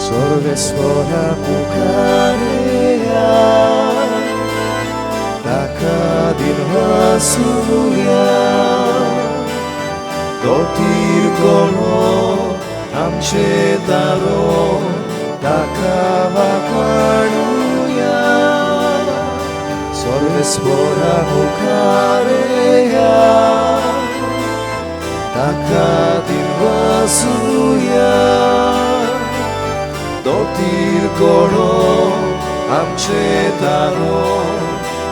Sorvesvora pukareya Taka dinvasuya Dotir kono amche taro Taka vapanuya Sorvesvora pukareya Taka dinvasuya Dotir kono amche taro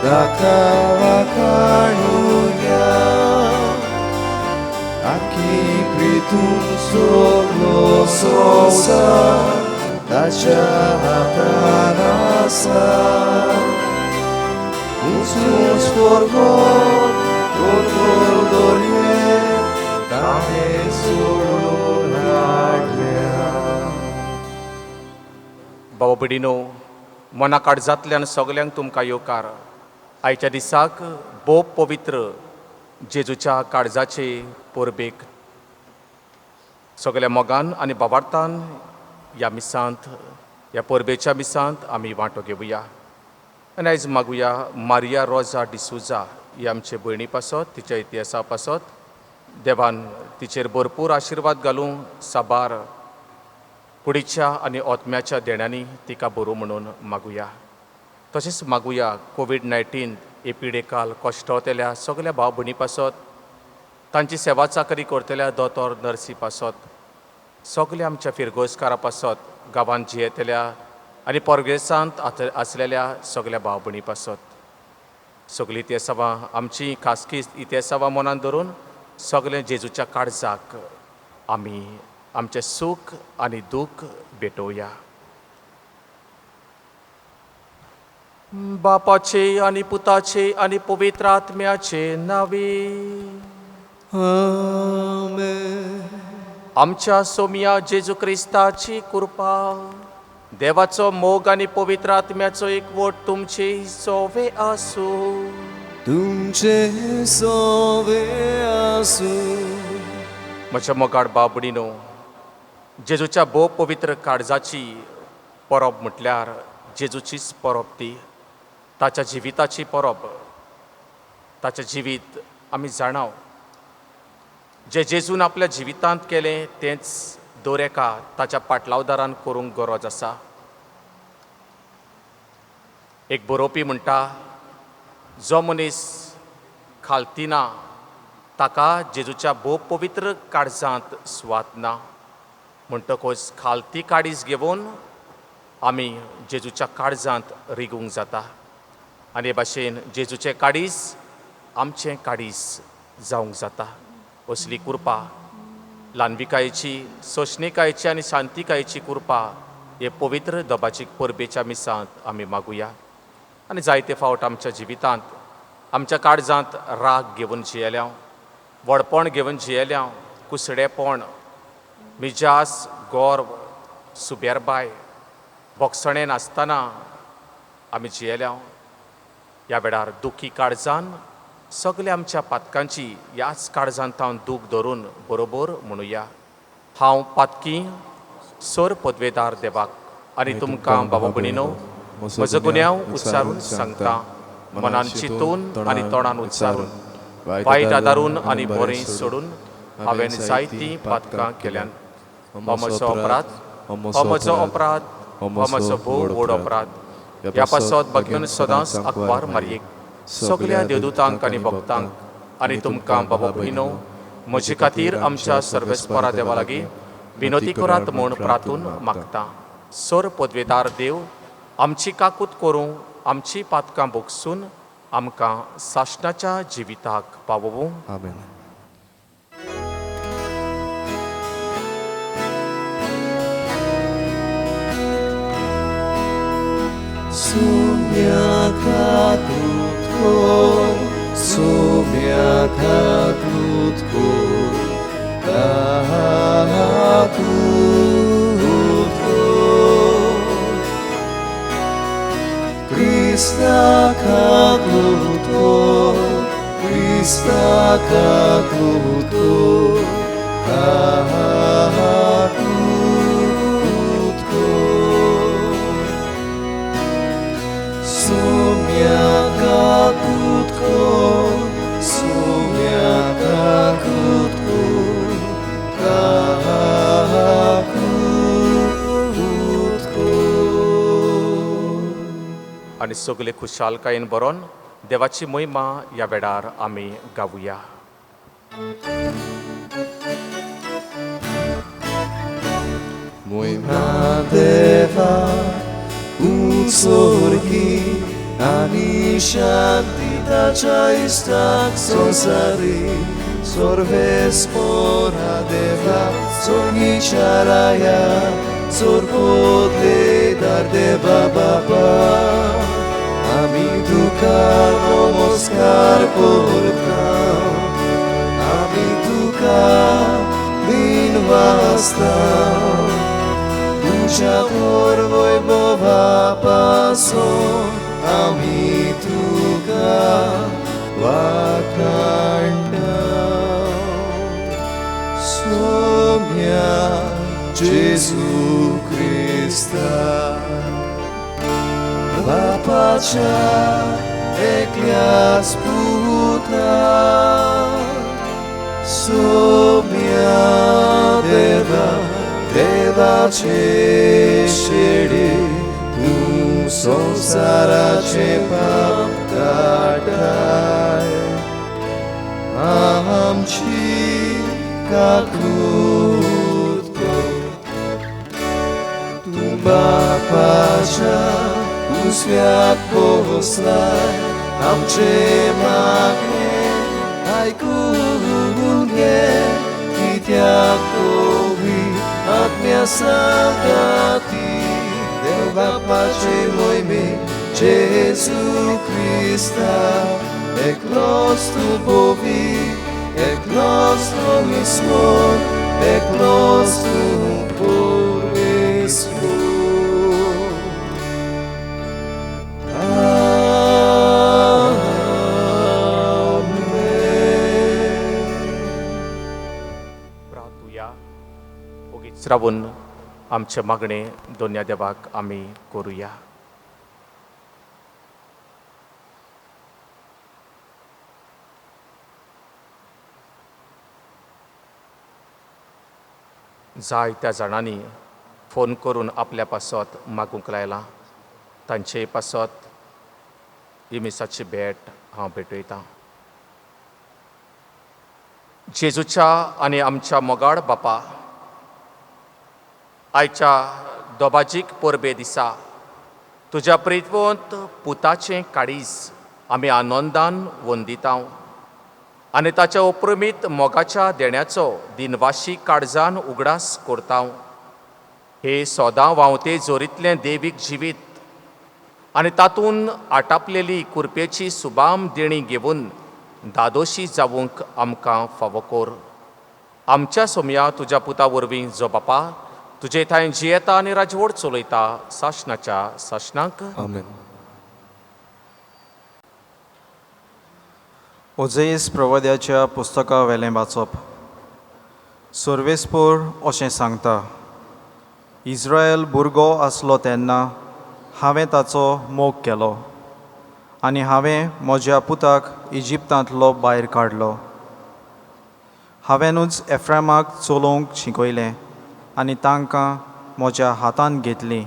Taka vakanuya Aki pritum soglo sosa Dacha pranasa Usus forgot Tortor dorje Dane solo लागल्या भाव भयणीनो मना काळजांतल्यान सगल्यांक तुमकां येवकार आयच्या दिसाक भोव पवित्र जेजूच्या काळजाचे परबेक सगल्या मोगान आनी भावार्थान ह्या मिसांत ह्या परबेच्या मिसांत आमी वांटो घेवया आनी आयज मागुया मारिया रोजा डिसुजा ही आमचे भयणी पासत तिच्या इतिहासा पासत देवान तिचेर भरपूर आशिर्वाद घालूं साबार कुडीच्या आनी ओतम्याच्या देण्यांनी तिका बरो म्हणून मागुया तशेंच मागुया कोविड-19 हे पिडेकाल कश्टावतेल्या सगल्या भाव भयणी पासत तांची सेवा चाकरी करतल्या दोतोर नर्सी पासत सगल्या आमच्या फिरगोसकारा पासत गांवांत जियेतल्या आनी परदेसांत आसलेल्या सगल्या भाव भयणी पासत सगळीं इतिहासावां आमची खासगी इतिहासावां मनान धरून सगळे जेजूच्या काळजाक आमी आमचे सूख आनी दूख भेटोवया बापाचे आनी पुताचे आनी पवित्र आत्म्याचे नांवे आमेन आमच्या सोमिया जेजू क्रिस्ताची कृपा देवाचो मोग आनी पवित्र आत्म्याचो एकवट तुमचे सोवे आसूं तुमचे सोवे आसूं म्हज्या मोगाड भाव भयणीनो जेजूच्या भोव पवित्र काळजाची परब म्हटल्यार जेजूचीच परब ती ताच्या जिविताची परब ताचें जिवीत आमी जाणाव जे जेजून आपल्या जिवितांत केलें तेंच दर एका ताच्या पाटलावदारान करूंक गरज आसा एक बरोवपी म्हणटा जो मनीस खालती ना ताका जेजूच्या भोव पवित्र काळजांत स्वाद ना म्हणटकच खालती काडीज घेवन आमी जेजूच्या काळजांत रिगूंक जाता आनी हे भाशेन जेजूचें काडीज आमचें काडीज जावंक जाता असली कृपा ल्हानविकायेची सोशणिकायेची आनी शांतिकायेची कृपा हे पवित्र दोबाची परबेच्या मिसांत आमी मागुया आनी जायते फावट आमच्या जिवितांत आमच्या काळजांत राग घेवन जियेल्या व्हडपण घेवन जियेल्या कुसडेपण मिजास गोर्व सुबेरबाय भोगसणें नासतना आमी जियेल्या ह्या वेळार दुखी काळजान सगल्या आमच्या पातकांची ह्याच काळजांत हांव दूख धरून बरोबर म्हणुया हांव पातकी सर पदवेदार देवाक आनी तुमकां बाबा भयणीनो म्हजो गुन्यांव उच्चारून सांगता मनान चिंतून आनी तोंडान उच्चारून वायट आदारून आनी बरें सोडून हांवें जायतीं पातकां केल्यान हो म्हजो अपराध हो म्हजो अपराध हो म्हजो भोव व्हड अपराध ह्या पासत भगवन सदांच आंकवार मारयेक सगल्या देवदूतांक आनी भक्तांक आनी तुमकां बाबा भयणो म्हजे खातीर आमच्या सर्वेस्परा देवा लागीं विनोती करात म्हूण प्रार्थून मागता सर पदवेदार देव आमची काकूत करूं आमची पातकां भोगसून आमकां साश्णाच्या जिविताक पावोवूं आमेन Sumia kakutko Krista kakutko kakutko आनी सगळे खुशालकायेन बरोवन देवाची महिमा ह्या वेळार आमी गावुया. Moima deva utsorgi ani shanti tacia istak sonsari sorve spora deva sorgi charaya sorpotle dar deva baba ami duka namaskar kortam ami duka din vastam Tuja porvoj bova paso, ami tuka vakanda. Somia Jesu Krista, vapacha eklias puta, somia deva Deva चेशेडे तू संसाराचे पाप काटाय आमची काकूत तू बापाच्या उजव्यात पोहोचलाय आमचे मागणे ऐकून घे कित्याक कोवी आत्म्या सांगाती देव बापाचे मोहिमे जेजू Krista eklos tu bovi eklos tu mismo eklos tu por mismo श्रावून आमचे मागणे दोन्या देवाक आमी करुया. जायत्या जाणांनी फोन करून आपल्या पासत मागूंक लायला. तांचे पासत इमिसाची भेट हांव भेटयतां. जेजूच्या आनी आमच्या मोगाळ बापा, आयच्या दोबाजीक परबे दिसा तुज्या प्रेतवंत पुताचें काळीज आमी आनंदान वंदितांव आनी ताच्या अप्रमीत मोगाच्या देण्याचो दिनवाशी काळजान उगडास करतांव. हे सोदां वावते जोरीतलें देवीक जिवीत आनी तातूंत आटापलेली कुरपेची सुबाम देणी घेवन दादोशी जावूंक आमकां फावो कर. आमच्या सोम्या तुज्या पुता वरवीं जो बापा तुजे थंय जियेता आनी राजवट चलयता सासणाच्या सासणाक. आमेन. ओजेस प्रवाद्याच्या पुस्तका वेलें वाचप. सर्वेस्पोर अशें सांगता, इस्रायल भुरगो आसलो तेन्ना हांवें ताचो मोग केलो आनी हांवें म्हज्या पुताक इजिप्तांतलो भायर काडलो. हांवेंनूच एफ्रामाक चलोवंक शिकयलें आनी तांकां म्हज्या हातान घेतलीं.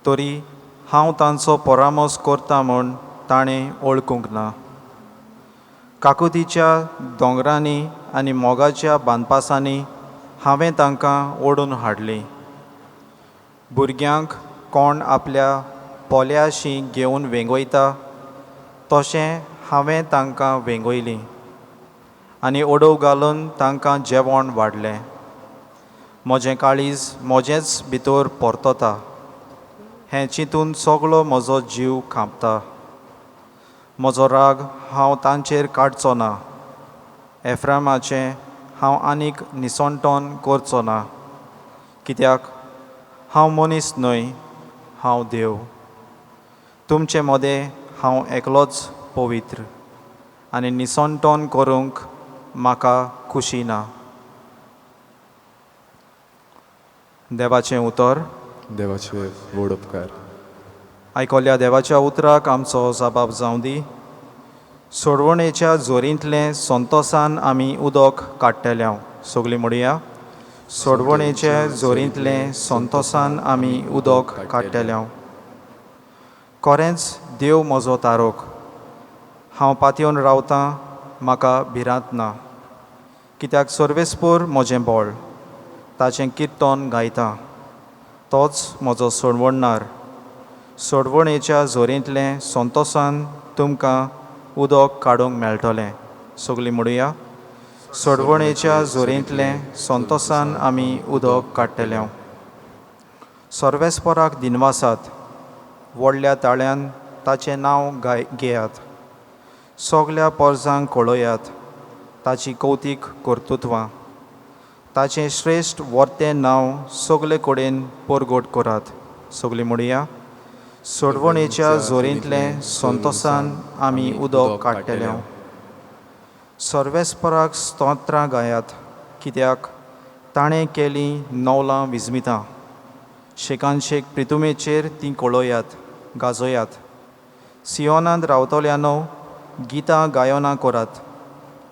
तरी हांव तांचो परामोस करता म्हूण ताणें वळखूंक ना. काकुतीच्या दोंगरांनी आनी मोगाच्या बांदपासांनी हांवें तांकां ओडून हाडलीं. भुरग्यांक कोण आपल्या पोल्याशी घेवन वेंगयता तशें हांवें तांकां वेंगयलीं आनी ओडव घालून तांकां जेवण वाडलें. म्हजें काळीज म्हजेच भितर परतता, हें चिंतून सगळो म्हजो जीव कांपता. म्हजो राग हांव तांचेर काडचो ना, एफ्रामाचें हांव आनीक निसणटोन करचो ना, कित्याक हांव मनीस न्हय, हांव देव. तुमचे मदें हांव एकलोच पवित्र आनी निसणटोन करूंक म्हाका खुशी ना. देवाचें उतर. देवाचे व्हड उपकार. आयकोल्या देवाच्या उतराक आमचो जबाब जावं दी. सोडवणेच्या जोरींतलें संतोसान आमी उदक काडटल्यांव. सगळीं म्हणुया, सोडवणेच्या जोरींतलें संतोसान आमी उदक काडटल्यांव. खरेंच देव म्हजो तारोक, हांव पातयेवन रावतां, म्हाका भिरांत ना. कित्याक सर्वेस्पूर म्हजें बोळ, ताचें किर्तन गायतां. तोच म्हजो सोडवणणार. सोडवणेच्या जोरेंतलें संतोशान तुमकां उदक काडूंक मेळटलें. सगळीं म्हणुया, सोडवणेच्या जोरेंतलें संतोशान आमी उदक काडटले. सर्वेस्पराक दिनवासात, व्हडल्या ताळ्यान ताचें नांव घेयात. सगल्या पोरजांक कळयात, ताची कौतीक कर्तुत्वां. ताचें श्रेश्ठ वर्तें नांव सगले कडेन परगट करात. सगळीं म्हणुया, सोडवणेच्या जोरेंतलें संतोशान आमी उदक काडटले. सर्वेस्पराक स्तोत्रां गायात, कित्याक ताणें केलीं नवलां विजमितां. शेकानशेक प्रितुमेचेर तीं कळयात, गाजोयात. सियोनांत रावतल्यानो गितां गायनां करात,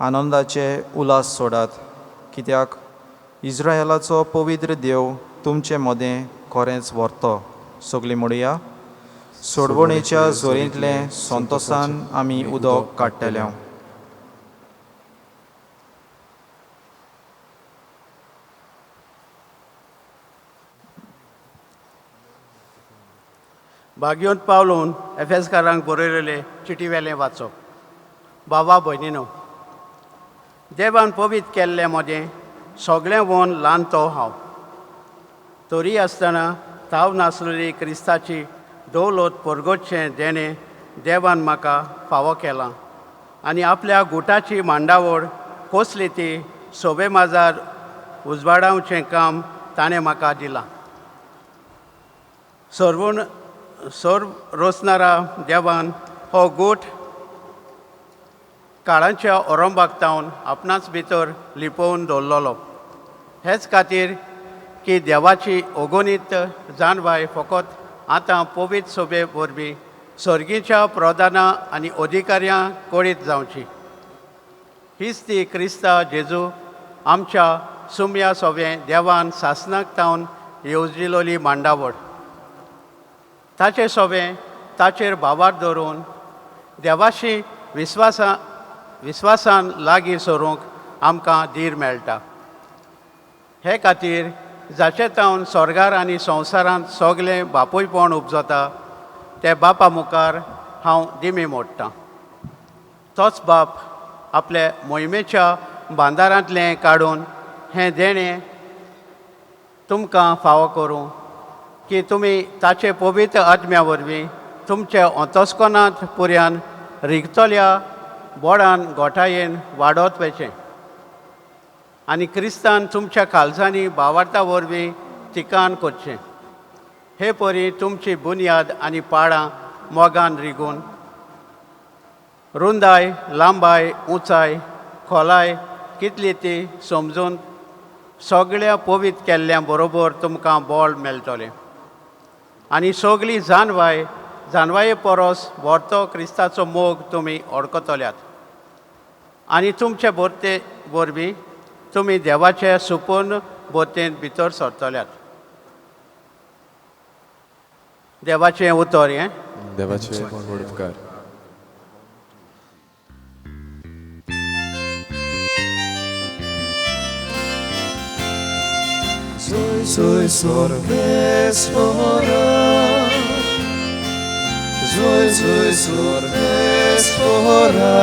आनंदाचे उलास सोडात. कित्याक इस्रायलाचो पवित्र देव तुमचे मदें खरेंच व्हरतो. सगळीं म्हणुया, सोडवणेच्या जोरेंतलें संतोशान आमी उदक काडटले. भाग्योंत पावलून एफेसकारांक बरयलेले चिटीवेलें वाचप. बाबा भयणीनो, देवान पवीत केल्लें म्हजें सगळें वन ल्हान तो हांव. तरी आसतना ताव नासलेली क्रिस्ताची दौलत परगटचें देणें देवान म्हाका फावो केलां. आनी आपल्या गुटाची मांडावळ कसली ती सोबे माजार उजवाडावचें काम ताणें म्हाका दिलां. सर्व रोसणारा देवान हो गूट काळांच्या ओरंबागतावन आपणाच भितर लिपोवन दवरलेलो. हेच खातीर की देवाची अगोनीत जाणवाय फकत आतां पवीत सोबे वरवीं सर्गीच्या प्रधानां आनी अधिकाऱ्यां कळीत जावची. हीच ती क्रिस्ता जेजू आमच्या सुम्या सोबे देवान सासणाक तावन येवजिलोली मांडावळ. ताचे सोबे ताचेर भावार धरून देवाशी विस्वासान लागीं सरूंक आमकां धीर मेळटा. हे खातीर जाचे तावन स्वर्गार आनी संवसारांत सगलें बापूयपण उपजता, ते बापा मुखार हांव दिमी मोडटां. तोच बाप आपले मोहिमेच्या बांदारांतलें काडून हें देणें तुमकां फावो करूं की तुमी ताचे पवित्र आत्म्या वरवीं तुमचे अंतस्कनांत पुर्यान रिगतल्या बोडान गोठायेन वाडत वचें आनी क्रिस्तान तुमच्या काळजांनी भावार्था वरवीं तिकान करचें. हे परी तुमची बुन्याद आनी पाडां मोगान रिगून रुंदाय, लांबाय, उंचाय, खोलाय कितली ती समजून सगळ्या पवीत केल्ल्या बरोबर तुमकां बळ मेळटलें. आनी सगळी जानवाये परस व्हरतो क्रिस्ताचो मोग तुमी ओळखतल्यात. आनी तुमचे बोरते वरवीं तुमी देवाचे सुपूर्ण बोतेंत भितर सरतल्यात. देवाचें उतर हें. देवाचे व्हड उपकार. Soy sorvesfora, soy sorvesfora,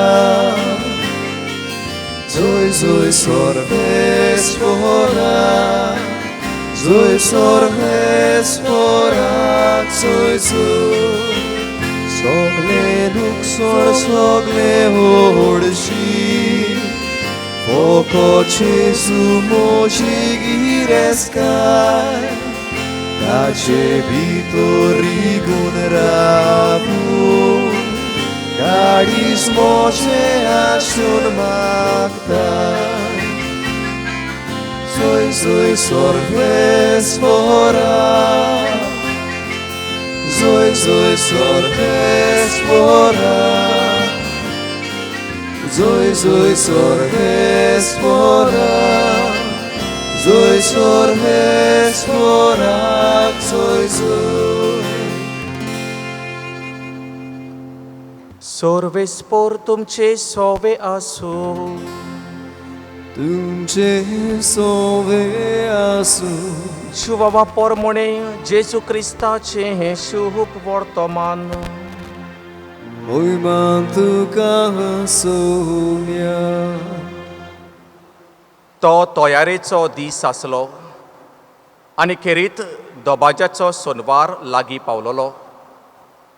soy sorvesfora, soy sorvesfora, soy sogle luxor, sogle hodshi. Poco Gesù moci gireskai, dace vitori gunravu, gadis moce asun magda. Soy sorvesfora, soy sorvesfora. Soy sorvesfora, soy sorvesfora, soy. सोर्वेस्पोर तुमचे सोवे आसूं तुमचे सोवे आसूं शुभवा पोरमोणे जेजू क्रिस्ताचे हे शुभ वर्तमान मोहिमा तुका सोम्या तो तयारेचो दीस आसलो आनी खेरीत दोबाज्याचो सोनवार लागीं पावलोलो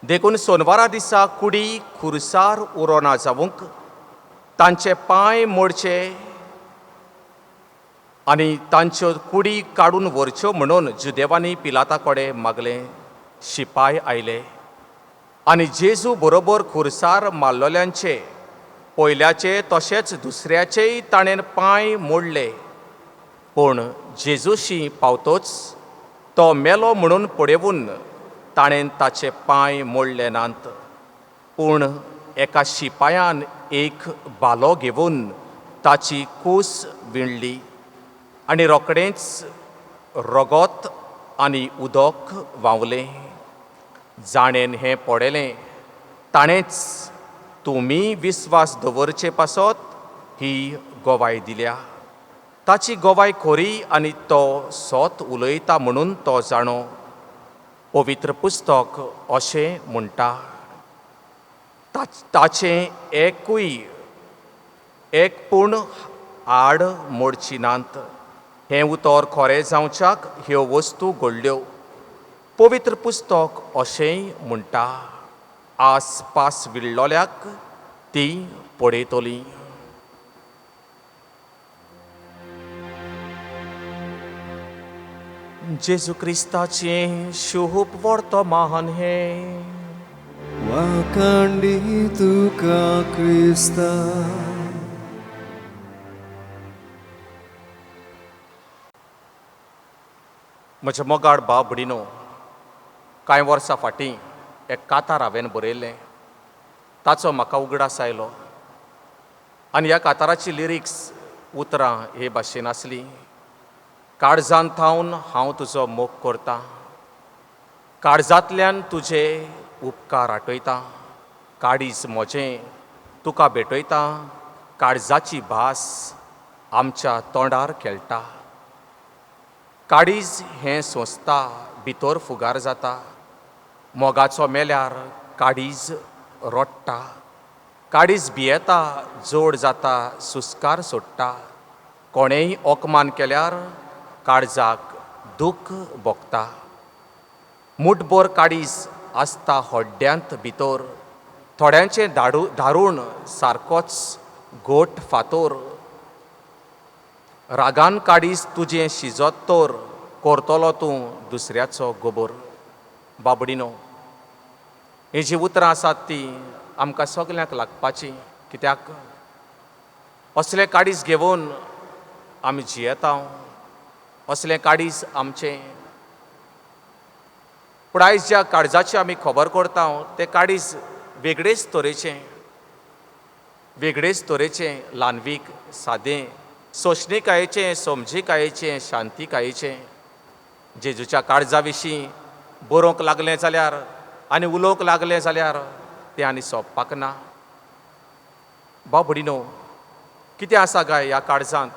देखून सोनवारा दिसा कुडी खुरसार उरोना जावंक तांचे पांय मोडचे आनी तांच्यो कुडी काडून व्हरच्यो म्हणून जुदेवांनी पिलाता कडेन मागलें शिपाय आयले आनी जेजू बरोबर खुरसार मारलोल्यांचे पयल्याचे तशेंच दुसऱ्याचेय ताणें पांय मोडले पूण जेजूशी पावतोच तो मेलो म्हणून पळयवून ताणें ताचे पांय मोडले नात पूण एका शिपायान एक बालो घेवन ताची कूस विणली आनी रोखडेंच रगत आनी उदक व्हांवलें जाणेन हें पळयलें ताणेंच तुमी विस्वास दवरचे पासत ही गोवाय दिल्या ताची गोवाय खोरी आनी तो सोत उलयता म्हणून तो जाणो पवित्र पुस्तक अशें म्हणटा ताचें एकूय एक पूण आड मोडची नात हें उतर खरें जावच्याक ह्यो वस्तू घडल्यो पवित्र पुस्तक अशेंय म्हणटा आसपास विल्लोल्याक ती पळयतली जेजू क्रिस्ताचें शुभ वर्तमान हें वाखांडी तुका क्रिस्ता म्हज्या मोगाड भाव भयणीनो कांय वर्सां फाटीं एक कातार हांवें बरयल्लें ताचो म्हाका उगडास आयलो आनी ह्या काताराची लिरिक्स उतरां हे भाशेन आसलीं काळजांत थावन हांव तुजो मोग करतां काळजांतल्यान तुजे उपकार आठयतां काळीज म्हजें तुका भेटयतां काळजाची भास आमच्या तोंडार खेळटा काळीज हें सोंसता भितर फुगार जाता मोगाचो मेल्यार काळीज रोडटा काळीज भियेता जोड जाता सुस्कार सोडटा कोणेय ओकमान केल्यार काळजाक दूख भोगता मुठभर काळीज आसता होड्ड्यांत भितर थोड्यांचें धारूण सारकोच गोठ फातोर रागान काळीज तुजें शिजत तर करतलो तूं दुसऱ्याचो गोबोर बाबडीनो ही जीं उतरां आसात तीं आमकां सगल्यांक लागपाचीं कित्याक असलें काळीज घेवन आमी जियेता असलें काळीज आमचें पूण आयज ज्या काळजाची आमी खबर करता तें काळीज वेगळेच तरेचें ल्हानवीक सादें सोशणिकायेचें समजीकायेचें शांतीकायेचें जेजूच्या काळजा विशीं बरोवंक लागलें जाल्यार आनी उलोवंक लागलें जाल्यार तें आनी सोंपपाक ना भाव भयणीनो कितें आसा काय ह्या काळजांत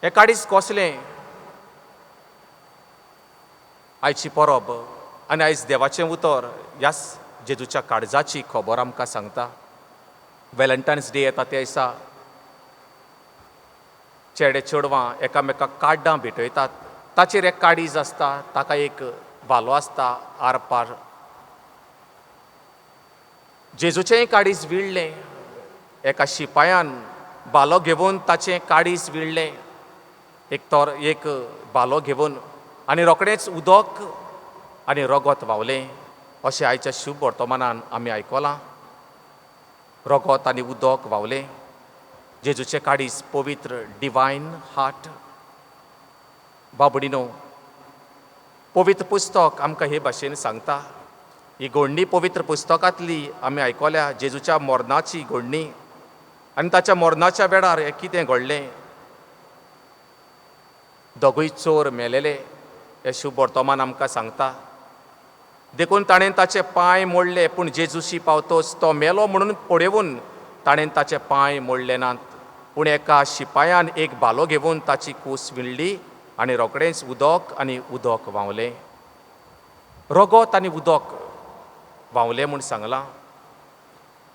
हें काळीज कसलें आयची परब आनी आयज देवाचें उतर ह्या जेजूच्या काळजाची खबर आमकां सांगता वेलंटायन्स डे येता त्या दिसा चेडे चेडवां एकामेकाक कार्डां भेटयतात ताचेर एक काळीज आसता ताका एक भालो आसता आरपार जेजूचेंय काळीज विणलें एका शिपायान भालो घेवन ताचें काळीज विणलें एक भालो घेवन आनी रोखडेंच उदक आनी रगत व्हांवलें अशें आयच्या शुभ वर्तमानान आमी आयकलां रगत आनी उदक व्हांवलें जेजूचें काळीज पवित्र डिवायन हार्ट बाबडीनो पवित्र पुस्तक आमकां हे भाशेन सांगता ही घोडणी पवित्र पुस्तकांतली आमी आयकल्या जेजूच्या मरणाची घोडणी आनी ताच्या मरणाच्या वेळार हें कितें घडलें दोगूय चोर मेलेले हे शुभ वर्तमान आमकां सांगता देखून ताणें ताचे पांय मोडले, पूण जेजूशी पावतोच तो मेलो म्हणून पळयवून ताणें ताचे पांय मोडले नात. पूण एका शिपायान एक भालो घेवन ताची कूस विणली आनी रोखडेंच उदक आनी उदक व्हांवलें. रगत आनी उदक व्हांवलें म्हूण सांगलां.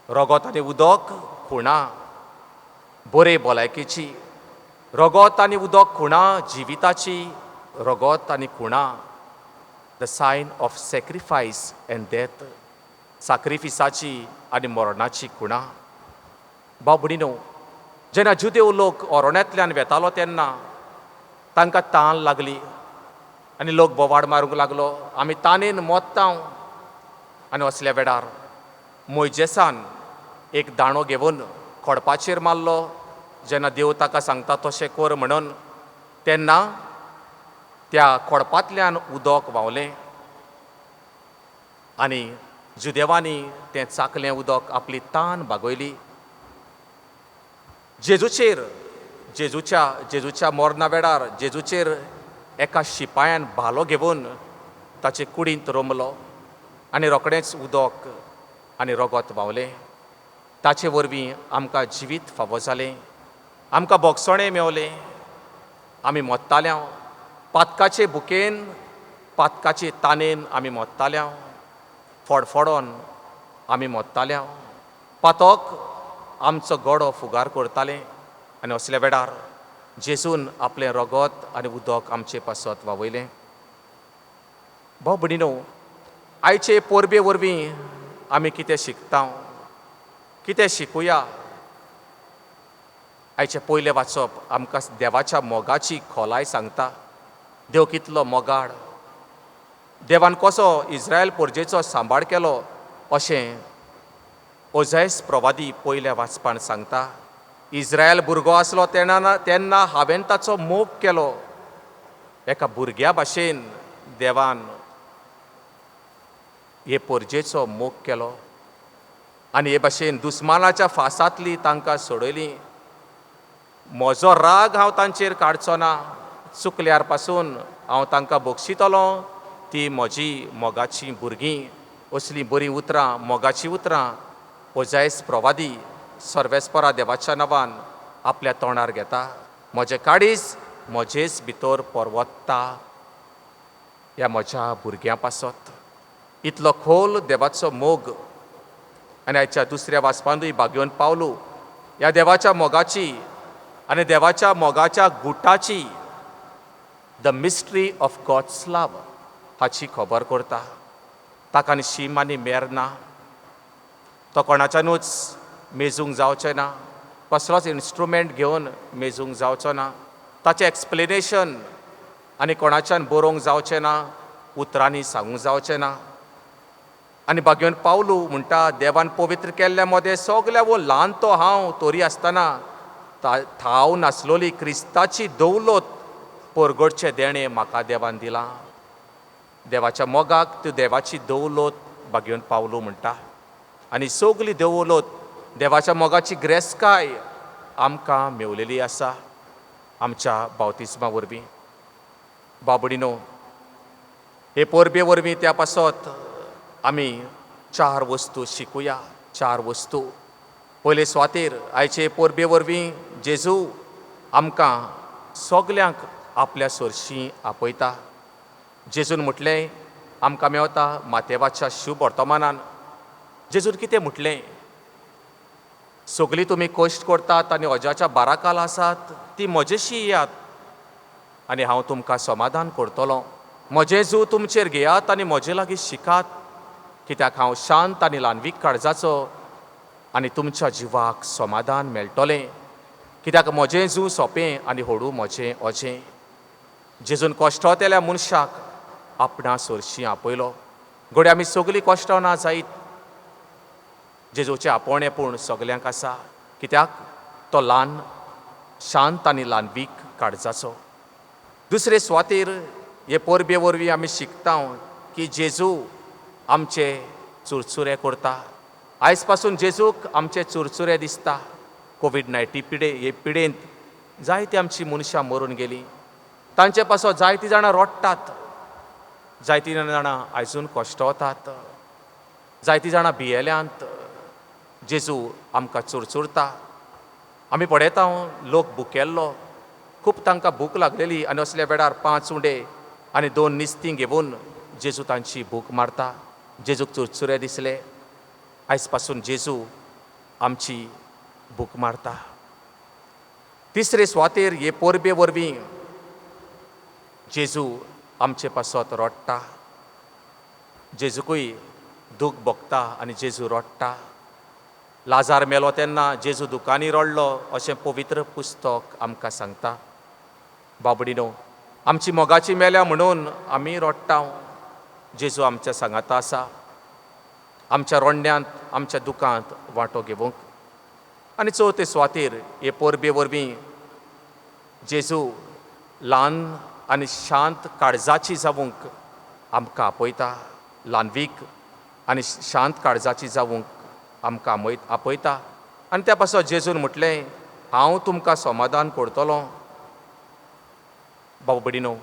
रगत आनी उदक खुणां बरे भलायकेची, रगत आनी उदक खुणां जिविताची, रगत आनी खुणां the sign of sacrifice and death, साक्रिफिसाची आनी मरणाची खुणां. भाव भयणीनो, जेन्ना जुदेव लोक ओरोण्यांतल्यान वेतालो तेन्ना तांकां तान लागली आनी लोक बोवाड मारूंक लागलो, आमी तानेन मोत्तांव. आनी असल्या वेळार मोइजेसान एक दाणो घेवन खोडपाचेर मारलो. जेन्ना देव ताका सांगता तशें कर म्हणून, तेन्ना त्या खोडपांतल्यान उदक व्हांवलें आनी जुदेवांनी तें चाकलें उदक आपली तान भागयली. जेजूच्या मरणा वेळार जेजूचेर एका शिपायान भालो घेवन ताचे कुडींत रोमलो आनी रोखडेंच उदक आनी रगत व्हांवलें. ताचे वरवीं आमकां जिवीत फावो जालें, आमकां बोगसणें मेवलें. आमी मोत्ताल्यांव पातकाचे बुकेन, पातकाचे तानेन आमी मोत्ताल्यांव, फोडफोडोन आमी मोत्ताल्यांव. पातक आमचो गडो फुगार करतालें आनी असल्या वेळार जेजून आपलें रगत आनी उदक आमचे पासत व्हांवयलें. भाव भयणीनो, आयचे परबे वरवीं आमी कितें शिकता, कितें शिकुया. आयचें पयलें वाचप आमकां देवाच्या मोगाची खोलाय सांगता. देव कितलो मोगाळ, देवान कसो इस्रायल पोरजेचो सांबाळ केलो अशें ओझेस प्रवादी पयल्या वाचपान सांगता. इस्रायल भुरगो आसलो तेन्ना हांवें ताचो मोग केलो. एका भुरग्या भाशेन देवान हे पोरजेचो मोग केलो आनी हे भाशेन दुस्मानाच्या फासांतली तांकां सोडयली. म्हजो राग हांव तांचेर काडचो ना, चुकल्यार पासून हांव तांकां बक्षितलो. ती म्हजी मोगाची भुरगीं. असलीं बरीं उतरां, मोगाची उतरां ओझेस प्रवादी सर्वेस्परा देवाच्या नांवान आपल्या तोंडार घेता. म्हजें काडीज म्हजेच भितर परवत्ता ह्या म्हज्या भुरग्यां पासत. इतलो खोल देवाचो मोग. आनी आयच्या दुसऱ्या वाचपांतूय भाग्योन पावलू ह्या देवाच्या मोगाची आनी देवाच्या मोगाच्या गुटाची, द मिस्ट्री ऑफ गॉड्स लव हाची खबर करता. ताका शीम आनी मेर ना, तो कोणाच्यानूच मेजूंक जावचें ना, कसलोच इन्स्ट्रुमेंट घेवन मेजूंक जावचो ना. ताचें एक्सप्लेनेशन आनी कोणाच्यान बरोवंक जावचें ना, उतरांनी सांगूंक जावचें ना. आनी भाग्योन पावलू म्हणटा, देवान पवित्र केल्ल्या मदें सगल्या ल्हान तो हांव तोरी आसतना थाव नासलोली क्रिस्ताची दौलत परगडचें देणें म्हाका देवान दिलां. देवाच्या मोगाक त्यो देवाची दौलत भाग्योन पावलू म्हणटा. आनी सगली दौलत देवाच्या मोगाची ग्रेस्काय आमकां मेवलेली आसा आमच्या बावतिस्मा वरवीं. बाबडीनो, हे परबे वरवीं त्या पासत आमी 4 वस्तू शिकुया. 4 वस्तू. पयले सुवातेर आयचे परबे वरवीं जेजू आमकां सगल्यांक आपल्या सरशीं आपयता. जेजून म्हटलें आमकां मेवता मातेवाच्या शुभ वर्तमानान. जेजून कितें म्हटलें? सगलीं तुमी कश्ट करतात आनी अजाच्या बाराकाल आसात, ती म्हजेशी येयात आनी हांव तुमकां समाधान करतलों. म्हजें जू तुमचेर घेयात आनी म्हजे लागीं शिकात, कित्याक हांव शांत आनी ल्हानवीक काळजाचो आनी तुमच्या जिवाक समाधान मेळटलें. कित्याक म्हजें जू सोंपें आनी हळू म्हजें ओजें. जेजून कश्टांतल्या मनशाक आपणा सरशीं आपयलो. घडये आमी सगलीं कश्टां ना जायत. जेजूचें आपोवणेंपूण सगल्यांक आसा, कित्याक तो ल्हान, शांत आनी ल्हानवीक काळजाचो. दुसरे सुवातेर हे परबे वरवीं आमी शिकता की जेजू आमचे चुरचुरे करता. आयज पासून जेजूक आमचे चुरचुरे दिसता. कोवीड-19 हे पिडेंत जायतीं आमचीं मनशां मरून गेलीं. तांचे पासत जायतीं जाणां रडटात. जायतीं जाणां आयजून कोश्टवतात, जायतीं जाणां भियेल्यांत जेजू आमकां चुरचुरता. आमी पळयता लोक भुकेल्लो, खूब तांकां भूक लागलेली आनी असल्या वेळार 5 उंडे आनी 2 निस्तीं घेवन जेजू तांची भूक मारता. जेजूक चुरचुरे दिसले. आयज पासून जेजू आमची भूक मारता. तिसरे सुवातेर हे पोरबे वरवीं जेजू आमचे पासत रोडटा. जेजूकूय दूख भोगता आनी जेजू रोडटा. लाजार मेलो तेन्ना जेजू दुकानी रोडलो अशें पवित्र पुस्तक आमकां सांगता. बाबडीनो, आमची मोगाची मेल्या म्हणून आमी रोडटा. जेजू आमच्या सांगाता आसा, आमच्या रोंड्यांत आमच्या दुखांत वांटो घेवंक. आनी चवथे सुवातेर हे पोरबे वरवीं जेजू ल्हान आनी शांत काळजाची जावंक आमकां आपयता. ल्हानवीक आनी शांत काळजाची जावंक आमकां आपयता. आनी त्या पासत जेजून म्हटलें, हांव तुमकां समाधान करतलों. बाबा भयणीनो,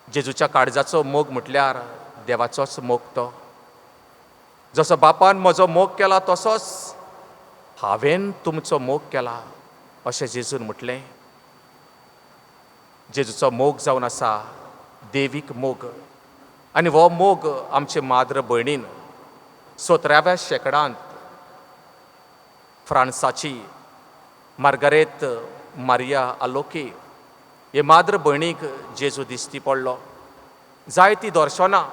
जेजूच्या काळजाचो मोग म्हटल्यार देवाचोच मोग तो. जसो बापान म्हजो मोग केला तसोच हांवें तुमचो मोग केला अशें जेजून म्हटलें. जेजूचो मोग जावन आसा देवीक मोग. आनी हो मोग आमचे माद्र भयणीन 17व्या शेंकड्यांत फ्रांसाची मार्गारेत मारिया आलोके हे माद्र भयणीक जेजू दिश्टी पडलो. जायतीं दर्शनां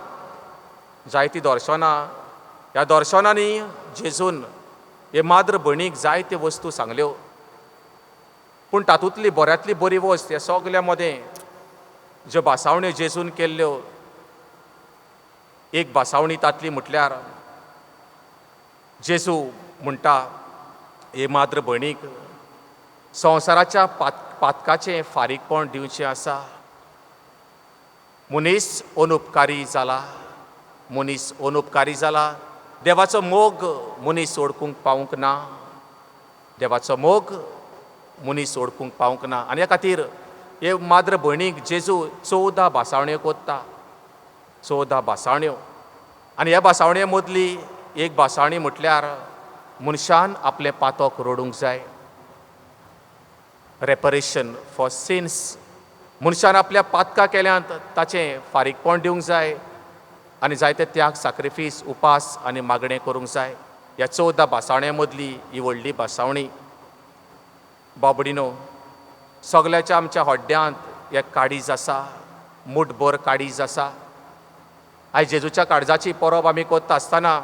ह्या दर्शनांनी जेजून हे माद्र भयणीक जायत्यो वस्तू सांगल्यो. पूण तातूंतली बऱ्यांतली बरी वस्त ह्या सगल्या मदें ज्यो भासावण्यो जेजून केल्ल्यो, एक भासावणी तातली म्हटल्यार जेजू म्हणटा हे माद्र भयणीक संवसाराच्या पातकाचें फारीकपण दिवचें आसा. मनीस अनउपकारी जाला. देवाचो मोग मनीस ओळखूंक पावूंक ना. देवाचो मोग मनीस ओळखूंक पावूंक ना. आनी ह्या खातीर हे माद्र भयणीक जेजू 14 भासावण्यो कोत्ता. 14 भासावण्यो. आनी ह्या भासावणे मदली एक भासावणी म्हटल्यार मनशान आपलें पातक रोडूंक जाय. Reparation for since. मनशान आपल्या पातकां केल्यांत ताचें फारीकपण दिवंक जाय आनी जायते त्याग, सॅक्रिफीस, उपास आनी मागणें करूंक जाय. ह्या 14 भासावण्यां मदली ही व्हडली भासावणी. बाबडीनो, सगल्याच्या आमच्या हड्ड्यांत एक काळीज आसा, मुठभर काळीज आसा. आयज जेजूच्या काळजाची परब आमी कोत्ता आसतना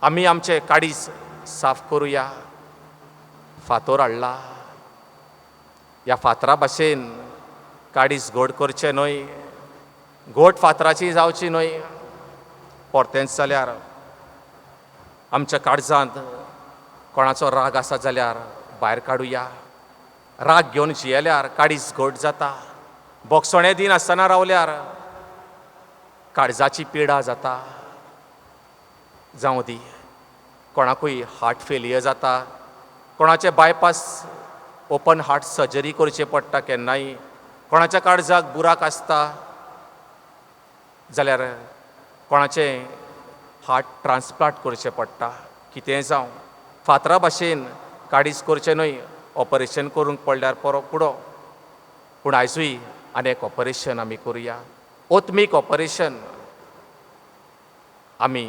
आमी आमचें काळीज साफ करुया. फातर हाडला. ह्या फातरा भाशेन काळीज घोट करचें न्हय. घोट फातराची जावची न्हय. परतेंच जाल्यार आमच्या काळजांत कोणाचो राग आसा जाल्यार भायर काडुया. राग घेवन जियेल्यार काळीज घोट जाता. बोगसणे दिन आसतना रावल्यार काळजाची पिडा जाता. जावं दी, कोणाकूय हार्ट फेलियर जाता, कोणाचे बायपास ओपन हार्ट सर्जरी करचें पडटा केन्नाय, कोणाच्या काळजाक बुराक आसता जाल्यार कोणाचें हार्ट ट्रान्सप्लांट करचें पडटा. कितेंय जावं, फातरा भाशेन काळीज करचें न्हय. ऑपरेशन करूंक पडल्यार पुरो. पूण आयजूय आनी एक ऑपरेशन आमी करुया. ओत्मीक ऑपरेशन. आमी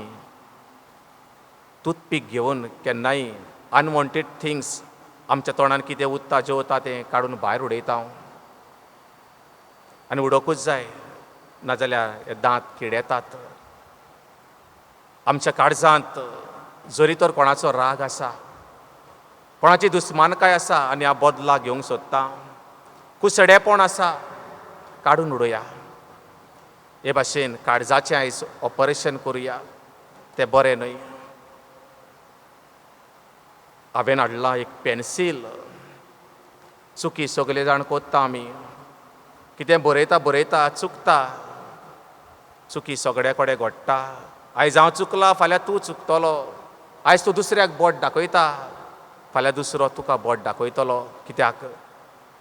टूथपीक घेवन केन्नाय अनवॉन्टेड थिंग्स आमच्या तोंडान कितें उरता जेवता तें काडून भायर उडयता आनी उडोवंकूच जाय, नाजाल्यार हे दांत किडेतात. आमच्या काळजांत जरी तर कोणाचो राग आसा, कोणाची दुस्मानकाय आसा आनी हांव बदला घेवंक सोदता, कुसडेपण आसा, काडून उडोवया. हे भाशेन काळजाचें आयज ऑपरेशन करुया. तें बरें न्हय. हांवें हाडला एक पेन्सील. चुकी सगळे जाण कोत्ता आमी. कितें बरयता चुकता. चुकी सगळे कडेन घडटा. आयज हांव चुकला, फाल्यां तूं चुकतलो. आयज तूं दुसऱ्याक बोट दाखयता, फाल्यां दुसरो तुका बोट दाखयतलो. कित्याक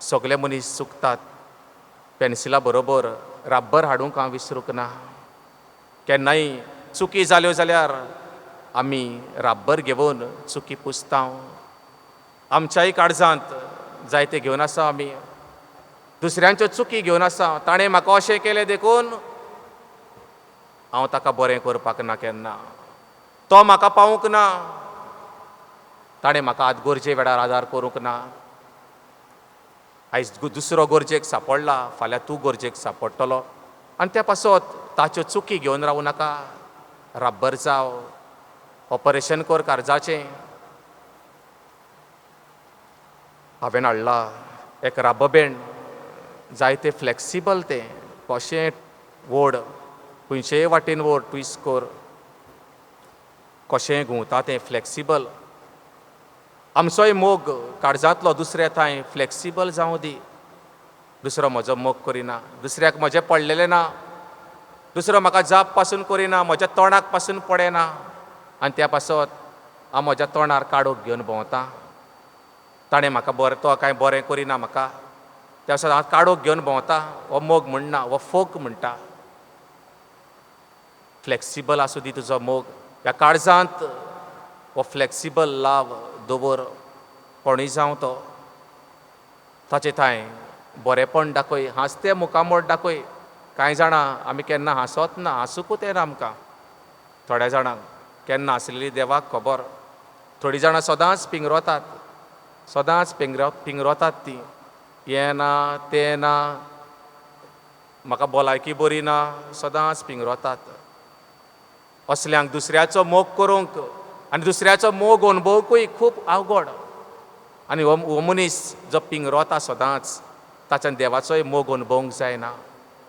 सगळे मनीस चुकतात. पेन्सिला बरोबर राब्बर हाडूंक हांव विसरूंक ना. केन्नाय चुकी जाल्यो जाल्यार आमी राब्बर घेवन चुकी पुसतांव. आमच्याय काळजांत जायते घेवन आसा आमी. दुसऱ्यांच्यो चुकी घेवन आसा. ताणें म्हाका अशें केलें देखून हांव ताका बरें करपाक ना केन्ना. तो म्हाका पावूंक ना. ताणें म्हाका आद गरजे वेळार आदार करूंक ना. आयज दुसरो गरजेक सांपडला, फाल्यां तूं गरजेक सांपडटलो. आनी त्या पासत ताच्यो चुकी घेवन रावूं नाका. राब्बर जाव. ऑपरेशन कर काळजाचें. हांवें हाडला एक राबबेंड. जायते फ्लेक्सिबल तें. कशें ओड, खंयचेय वाटेन ओड ट्विस्ट कर. कशें घुंवता तें फ्लेक्सिबल. आमचोय मोग काळजांतलो दुसऱ्या थंय फ्लेक्सिबल जावं दी. दुसरो म्हजो मोग करिना. दुसऱ्याक म्हजें पडलेलें ना. दुसरो म्हाका जाप पासून करिना. म्हज्या तोंडाक पासून पडेना. आनी त्या पासत हांव म्हज्या तोंडार काडूक घेवन भोंवतां. ताणें म्हाका तो कांय बरें करिना म्हाका. त्या पासत हांव काडूक घेवन भोंवतां. हो मोग म्हणना, हो फोक म्हणटा. फ्लेक्सिबल आसूं दी तुजो मोग. ह्या काळजांत हो फ्लेक्सिबल लाव दवर. कोणूय जावं तो. ताचे थंय बरेंपण दाखय. हांसतें मुखामोड दाखय. कांय जाणां आमी केन्ना हांसोत ना. हांसूंकूच येना आमकां. थोड्या जाणांक केन्ना हांसलेली देवाक खबर. थोडीं जाणां सदांच पिंगरोतात. सदांच पिंगरोतात तीं. हें ना, तें ना, म्हाका भलायकी बरी ना, सदांच पिंगरोतात. असल्यांक दुसऱ्याचो मोग करूंक आनी दुसऱ्याचो मोग अणभवूंकूय खूब अवघड. आनी हो मनीस जो पिंगरोता सदांच, ताच्यान देवाचोय मोग अणभवूंक जायना.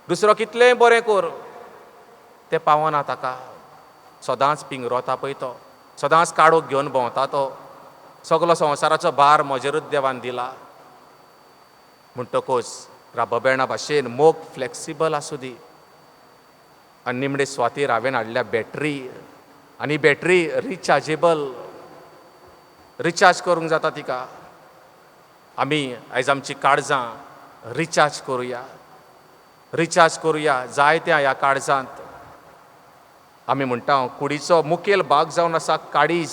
दुसरो कितलेंय बरें कर, तें पावना ताका. सदांच पिंगरोता पळय तो. सदांच काडूक घेवन भोंवता तो. सगलो संवसाराचो भार म्हजेरूच देवान दिला. म्हणटकूच राबबेणा भाशेन मोग फ्लेक्सिबल आसूं दी. आनी निमणे स्वातीर हांवें हाडल्या बॅटरी. आनी बॅटरी रिचार्जेबल. रिचार्ज करूंक जाता तिका. आमी आयज आमची काळजां रिचार्ज करुया. रिचार्ज करुया जायत्या ह्या काळजांत. आमी म्हणटा कुडीचो मुखेल भाग जावन आसा काळीज.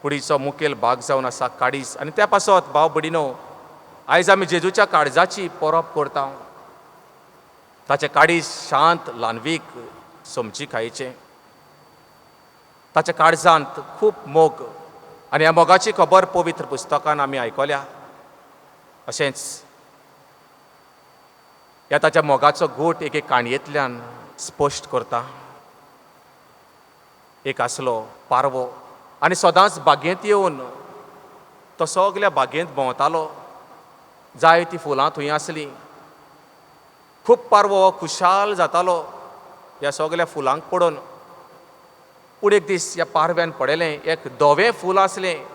कुडीचो मुखेल भाग जावन आसा काळीज. आनी त्या पासत भाव भयणीनो, आयज आमी जेजूच्या काळजाची परब करता. ताचें काळीज शांत ल्हानवीक समजी खायचें. ताच्या काळजांत खूब मोग. आनी ह्या मोगाची खबर पवित्र पुस्तकान आमी आयकल्या. अशेंच ह्या ताच्या मोगाचो गोट एक काणयेंतल्यान स्पश्ट करता. एक आसलो पारवो. आनी सदांच बागेंत येवन तो सगल्या बागेंत भोंवतालो. जायतीं फुलां थंय आसलीं. खूब पारवो खुशाल जातालो ह्या सगल्या फुलांक पळोवन. पूण एक दीस ह्या पारव्यान पळयलें एक धवें फूल आसलें.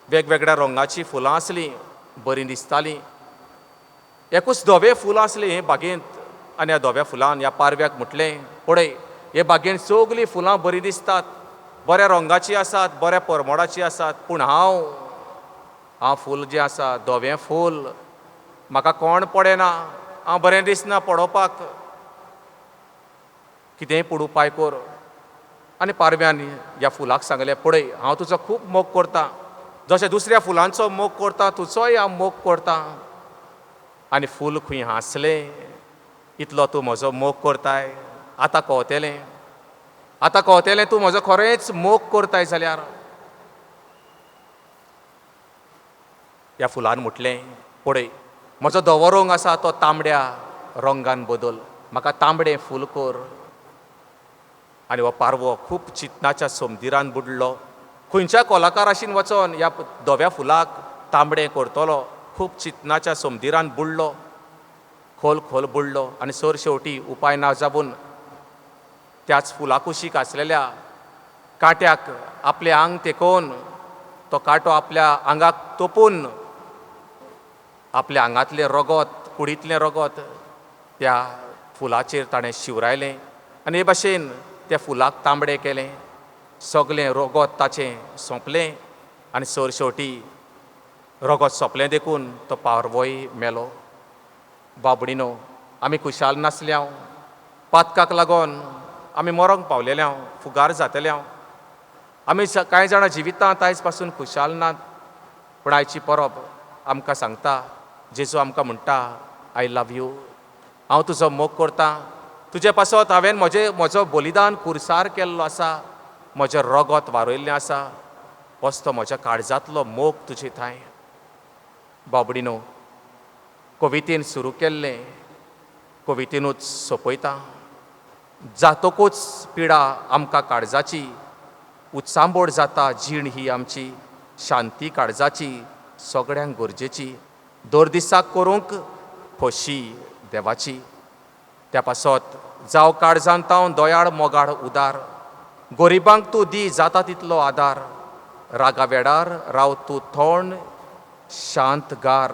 वेगवेगळ्या रंगाचीं फुलां आसलीं. बरीं दिसतालीं. एकूच धवें फूल आसलें हे बागेंत. आनी ह्या धव्या फुलान ह्या पारव्याक म्हटलें, पळय हे बागेंत सगलीं फुलां बरीं दिसतात. बऱ्या रंगाचीं आसात, बऱ्या परमोडाचीं आसात. पूण हांव फूल जें आसा धवें फूल, म्हाका कोण पडेना. हांव बरें दिसना पळोवपाक. कितेंय पूण उपाय कर. आनी पारव्यान ह्या फुलाक सांगलें, पळय हांव तुजो खूब मोग करतां. जशें दुसऱ्या फुलांचो मोग करता तुजोय हांव मोग करतां. आनी फूल खंय हांसलें, इतलो तूं म्हजो मोग करताय. आतां कळटलें तूं म्हजो खरेंच मोग करताय जाल्यार. ह्या फुलान म्हटलें, पळय म्हजो धवो रंग आसा तो तांबड्या रंगान बदल. म्हाका तांबडें फूल कर. आनी हो पारवो खूब चिंतनाच्या समदिरान बुडलो. खंयच्या कलाकाराशीन वचोन ह्या धव्या फुलाक तांबडें करतलो. खूब चिंतनाच्या समदिरान बुडलो. खोल खोल बुडलो. आनी सर शेवटी उपाय ना जावन त्याच फुला कुशीक आसलेल्या काट्याक आपलें आंग तेकोवन तो कांटो आपल्या आंगाक तोपून आपल्या आंगांतलें रगत, कुडींतलें रगत त्या फुलाचेर ताणें शिवरायलें. आनी हे भाशेन त्या फुलाक तांबडें केलें. सगलें रगत ताचें सोंपलें. आनी सर शेवटी रगत सोंपलें देखून तो पारवोय मेलो. बाबडीनो, आमी खुशाल नासल्या पातकाक लागून आमी मरोंक पावलेल्या फुगार जातल्या आमी कांय जाणां जिवितांत आयज पासून खुशाल नात पूण आयची परब आमकां सांगता जेजू आमकां म्हणटा आय लव यू हांव तुजो मोग करतां तुजे पासत हांवें म्हजो बलिदान कुरसार केल्लो आसा म्हजें रगत वारयल्लें आसा वस्तो म्हज्या काळजांतलो मोग तुजे थंय बाबडीनो कवितेन सुरू केल्लें कवितेनूच सोंपयता जातकूच पिडा आमकां काळजाची उत्सांबोड जाता जीण ही आमची शांती काळजाची सगळ्यांक गरजेची दर दिसाक करूंक खोशी देवाची त्या पासत जावं काळजांत हांव दोयाळ मोगाळ उदार गरिबांक तूं दी जाता तितलो आदार रागा वेडार राव तूं थोंड शांतगार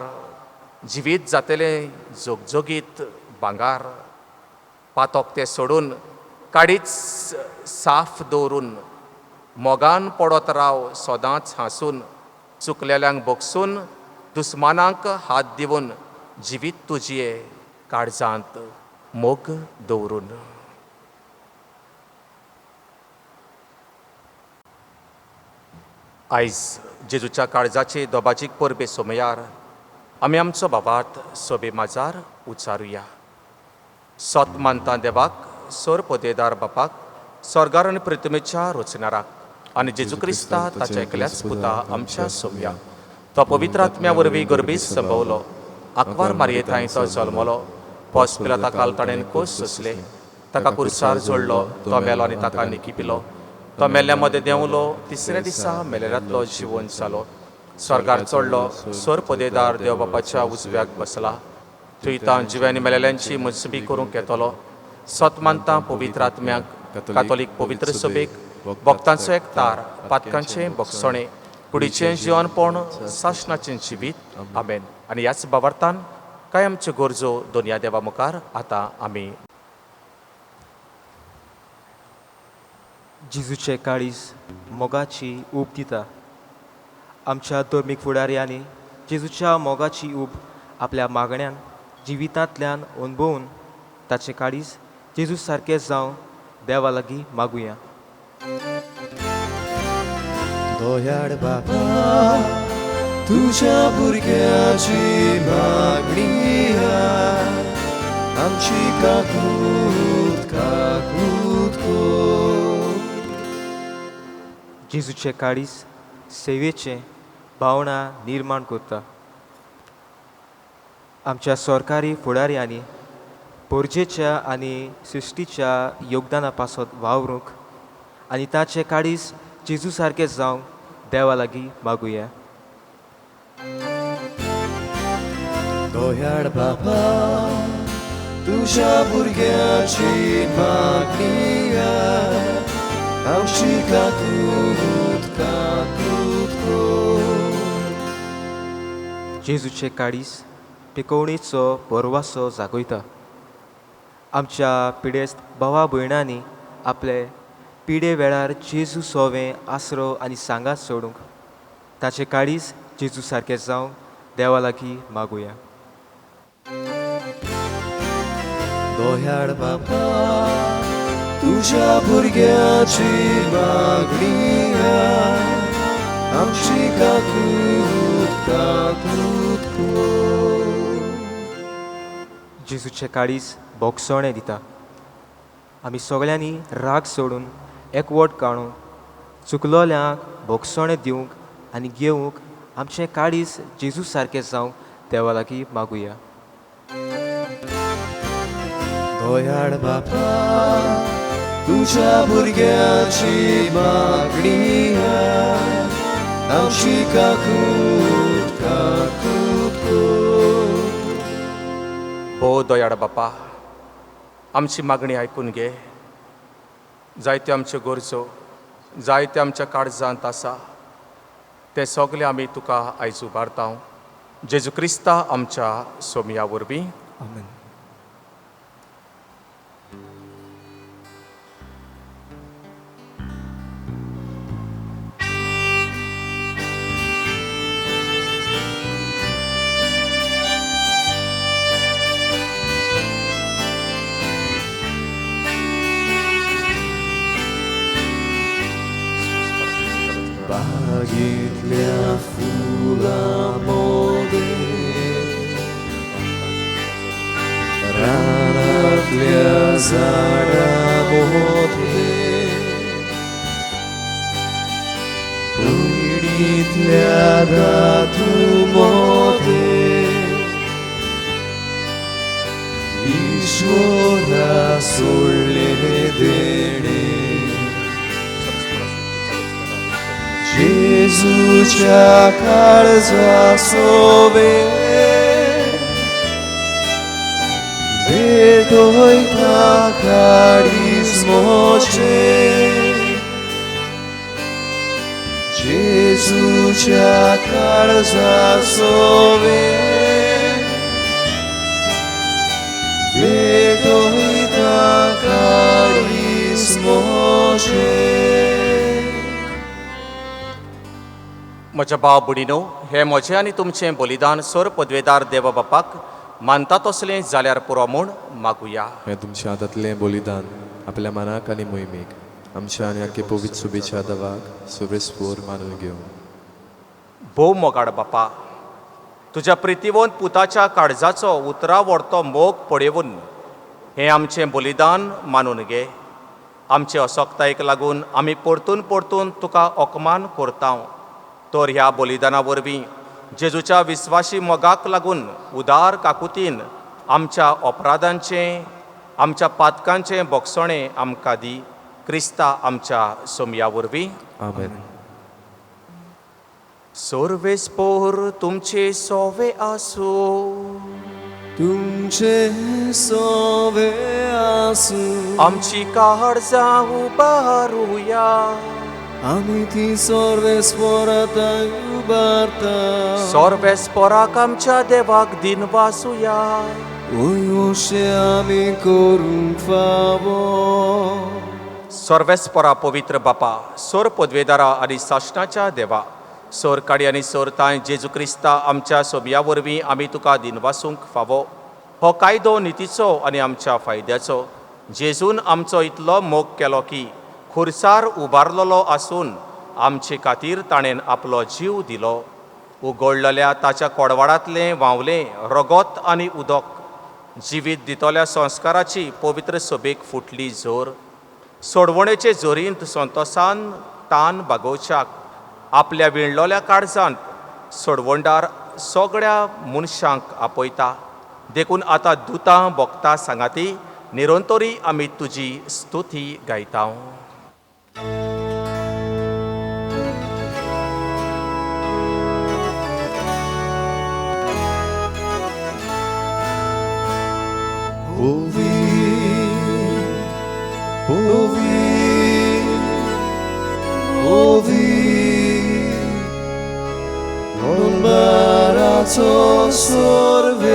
जिवीत जातलें जोगजोगीत भांगार पातोक तें सोडून काडीच साफ दवरून मोगान पडत राव सदांच हांसून चुकलेल्यांक बोगसून दुस्मानांक हात दिवन जिवीत तुजे काळजांत मोग दवरून आयज जेजूच्या काळजाचे दोबाजीक परबे सोमयार आमी आमचो बाबात सोबे माजार उच्चारुया सोत मानता देवाक सोर पोदेदार बापाक स्वर्गार आनी पृथ्वीच्या रचणाराक आनी जेजू क्रिस्ता ताच्या एकल्याच पुता आमच्या सोम्या तो पवित्र आत्म्या वरवीं गर्भीस संभवलो आंकवार मारये थंय तो जल्मलो पोस पिलाता काल ताणें कोस सोंसले ताका कुरसार जोडलो तो मेलो आनी ताका निकिपिलो तो मेल्ल्या मदें देंवलो तिसऱ्या दिसा मेलेल्यांतलो जिवन जालो स्वर्गार चडलो सोर पोदेदार देव बापाच्या उजव्याक बसला थंय तां जिव्यांनी मेलेल्यांची मुजबी करूंक येतलो सत मानता पवित्र आत्म्याक कातोलीक पवित्र सभेक भक्तांचो एकतार पातकांचें भोगसणें कुडीचें जिवनपण सासणाचें जिवीत आमेन आनी ह्याच बाबार्थान कांय आमच्यो गरजो दोनया देवा मुखार आतां आमी जेजूचे काळीज मोगाची ऊब दिता आमच्या धर्मीक फुडाऱ्यांनी जेजूच्या मोगाची ऊब आपल्या मागण्यांत जिवितांतल्यान अणभवून ताचें काळीज जेजू सारकें जावं देवा लागीं मागुया दोयाड बाबा तुझ्या भुरग्याची मागणी आमची काकूत काकूत को जेजूचे काळीज सेवेचें भावना निर्माण करता आमच्या सरकारी फुडाऱ्यांनी पोरजेच्या आनी सृश्टीच्या योगदाना पासत वावरूंक आनी ताचें काळीज जेजू सारकें जावं देवा लागीं मागुया दोयाड बाबा तुझ्या भुरग्याची मागणी आमची काकूत काकूत को जेजूचे काळीज पिकोवणेचो परवासो जागयता आमच्या पिडेस्त भावा भयणांनी आपले पिडे वेळार जेजू सोवें आसरो आनी सांगात सोडूंक ताचें काळीज जेजू सारकें जावं देवा लागीं मागुया दोयाड बाबा तुझ्या भुरग्याची मागणी आमची काकूत काकूत को जेजूचे काळीज भोगसणें दिता आमी सगळ्यांनी राग सोडून एकवट काडून चुकलोल्यांक भोगसणें दिवंक आनी घेवंक आमचें काळीज जेजू सारकें जावं देवा लागीं मागुया दोयाड बाबा तुझ्या भुरग्याची मागणी आमची काकूत काकूत को हो दोयाड बापा आमची मागणी आयकून घे जायत्यो आमच्यो गरजो जायते आमच्या काळजांत आसा ते सगळे आमी तुका आयज उबारता जेजू क्रिस्ता आमच्या सोमया वरवीं आमेन इतल्या फुलांमध्ये रानातल्या झाडांमध्ये कुंडीतल्या धातूमध्ये ईश्वरा सोडले देणे जेजूच्या काळजा सोबे भेटोयता कारिस्मोचे जेजूच्या काळजा सोबे भेटोयता कारिस्मोचे म्हज्या भाव भयणीनो, हे म्हजें आनी तुमचें बलिदान सर पदवेदार देव बापाक मानता तसलें जाल्यार पुरो म्हूण मागुया. हे तुमच्या हातांतलें बलिदान आपल्या मनाक आनी मोहिमेक आमच्या आनी आख्खे पवित्र सुबेच्या देवाक सुबेस्पोर मानून घेवं. भोव मोगाड बापा, तुज्या प्रितीवंत पुताच्या काळजाचो उतरा व्हरतो मोग पळयवून हें आमचें बलिदान मानून घे. आमचे अशक्तायेक लागून आमी परतून परतून तुका ओकमान करता. तर ह्या बलिदाना वरवीं जेजूच्या विस्वासी मोगाक लागून उदार काकुतीन आमच्या अपराधांचें आमच्या पातकांचें बोगसणें आमकां दी. क्रिस्ता आमच्या सोमया वरवीं आमेन. सर्वेस्पोर तुमचे सोवे आसूं, तुमचे सोवे आसूं आमची काळजां उबारुया. आमी ती सर्वेस्परातां उबारता. सर्वेस्पोराक आमच्या देवाक दिन वासुया. ओशे आमी करूंक फावो. सर्वेस्परा पवित्र बापा, सर पदवेदारा आनी साश्टाच्या देवा, सर काडी आनी सर ताय जेजू क्रिस्ता आमच्या सोबया वरवीं आमी तुका दिनवासूंक फावो. हो कायदो नितीचो आनी आमच्या फायद्याचो. जेजून आमचो इतलो मोग केलो की खुर्सार उबारलेलो आसून आमचे खातीर ताणें आपलो जीव दिलो. उगडलेल्या ताच्या कोडवाडांतलें व्हांवलें रगत आनी उदक जिवीत दितल्या संस्काराची पवित्र सोबेक फुटली जोर. सोडवणेचे जोरींत संतोसान तान बागोवच्याक आपल्या विणलोल्या काळजांत सोडवणदार सगळ्या मनशांक आपयता. देखून आतां दुतां भोगता सांगाती निरंतरी आमी तुजी स्तुती गायता. Barato sorvespor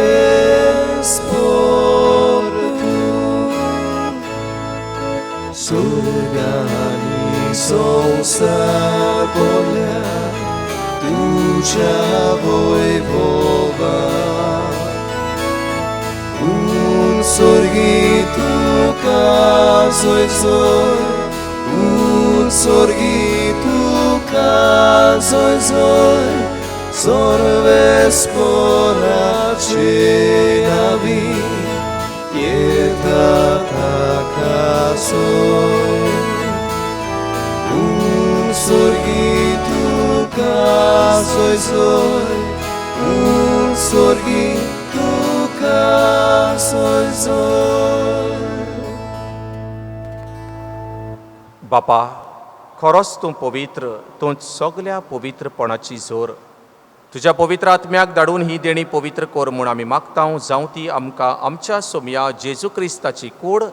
tu, Surgani संसार बोल्या तुझ्या वैभवा. उत्सर्गी तुका सोय उत्सर्गी तुका सोय सर्वेस्पराचे नावी येता ताका सोय. उत्सर्गी तुका सोय उत्सर्गी तुका सोय. बापा, खरोच तूं पवित्र, तूंच सगळ्या पवित्रपणाची जोर. तुज्या पवित्र आत्म्याक धाडून ही देणी पवित्र कर म्हूण आमी मागता. जावं ती आमकां आमच्या सोमया जेजू क्रिस्ताची कूड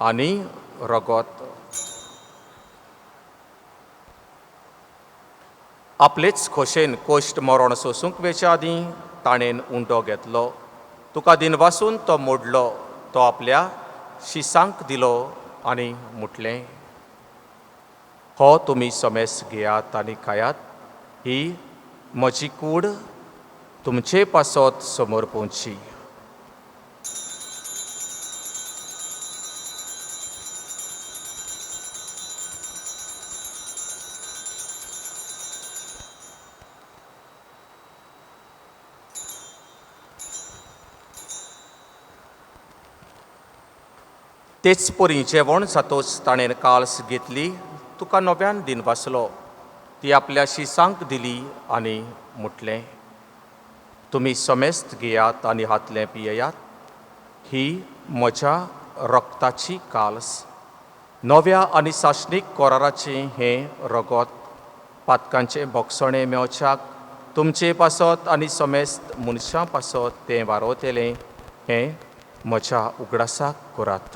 आनी रगत. आपलेच खोशेन कोश्ट मरण सोसूंक वेच्या आदीं ताणेन उंडो घेतलो. तुका दिनवासून तो मोडलो. तो आपल्या शिसांक दिलो आनी मुटलें. हो तुमी समेस घेयात आनी खायात. ही म्हजी कूड तुमचे पासत समोर पोवची. तेच परी जेवण जातोच ताणें काल्स घेतली, तुका नव्यान दिन वाचलो. ती आपल्या शिसांक दिली आनी म्हटलें, तुमी समेस्त घेयात आनी हातलें पियेयात. ही म्हज्या रक्ताची काल्स, नव्या आनी साश्णीक कोराराचें हें रगत, पातकांचें भोगसणें मेवच्याक तुमचे पासत आनी समेस्त मनशां पासत तें वारोतेलें हें म्हज्या उगडासाक करात.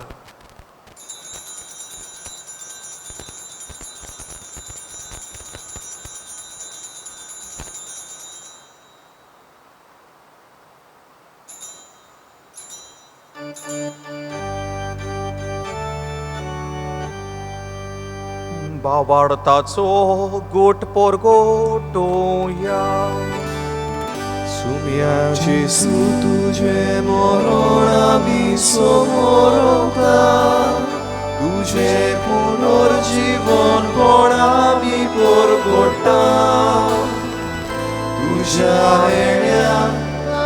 बाबाडताचो गोट पोरगोटोया. सुम्या जेसू तुझे मरण आमी समोरता, तुझे पुनर्जीवन कोण आमी परगोटा. तुझ्या येण्याक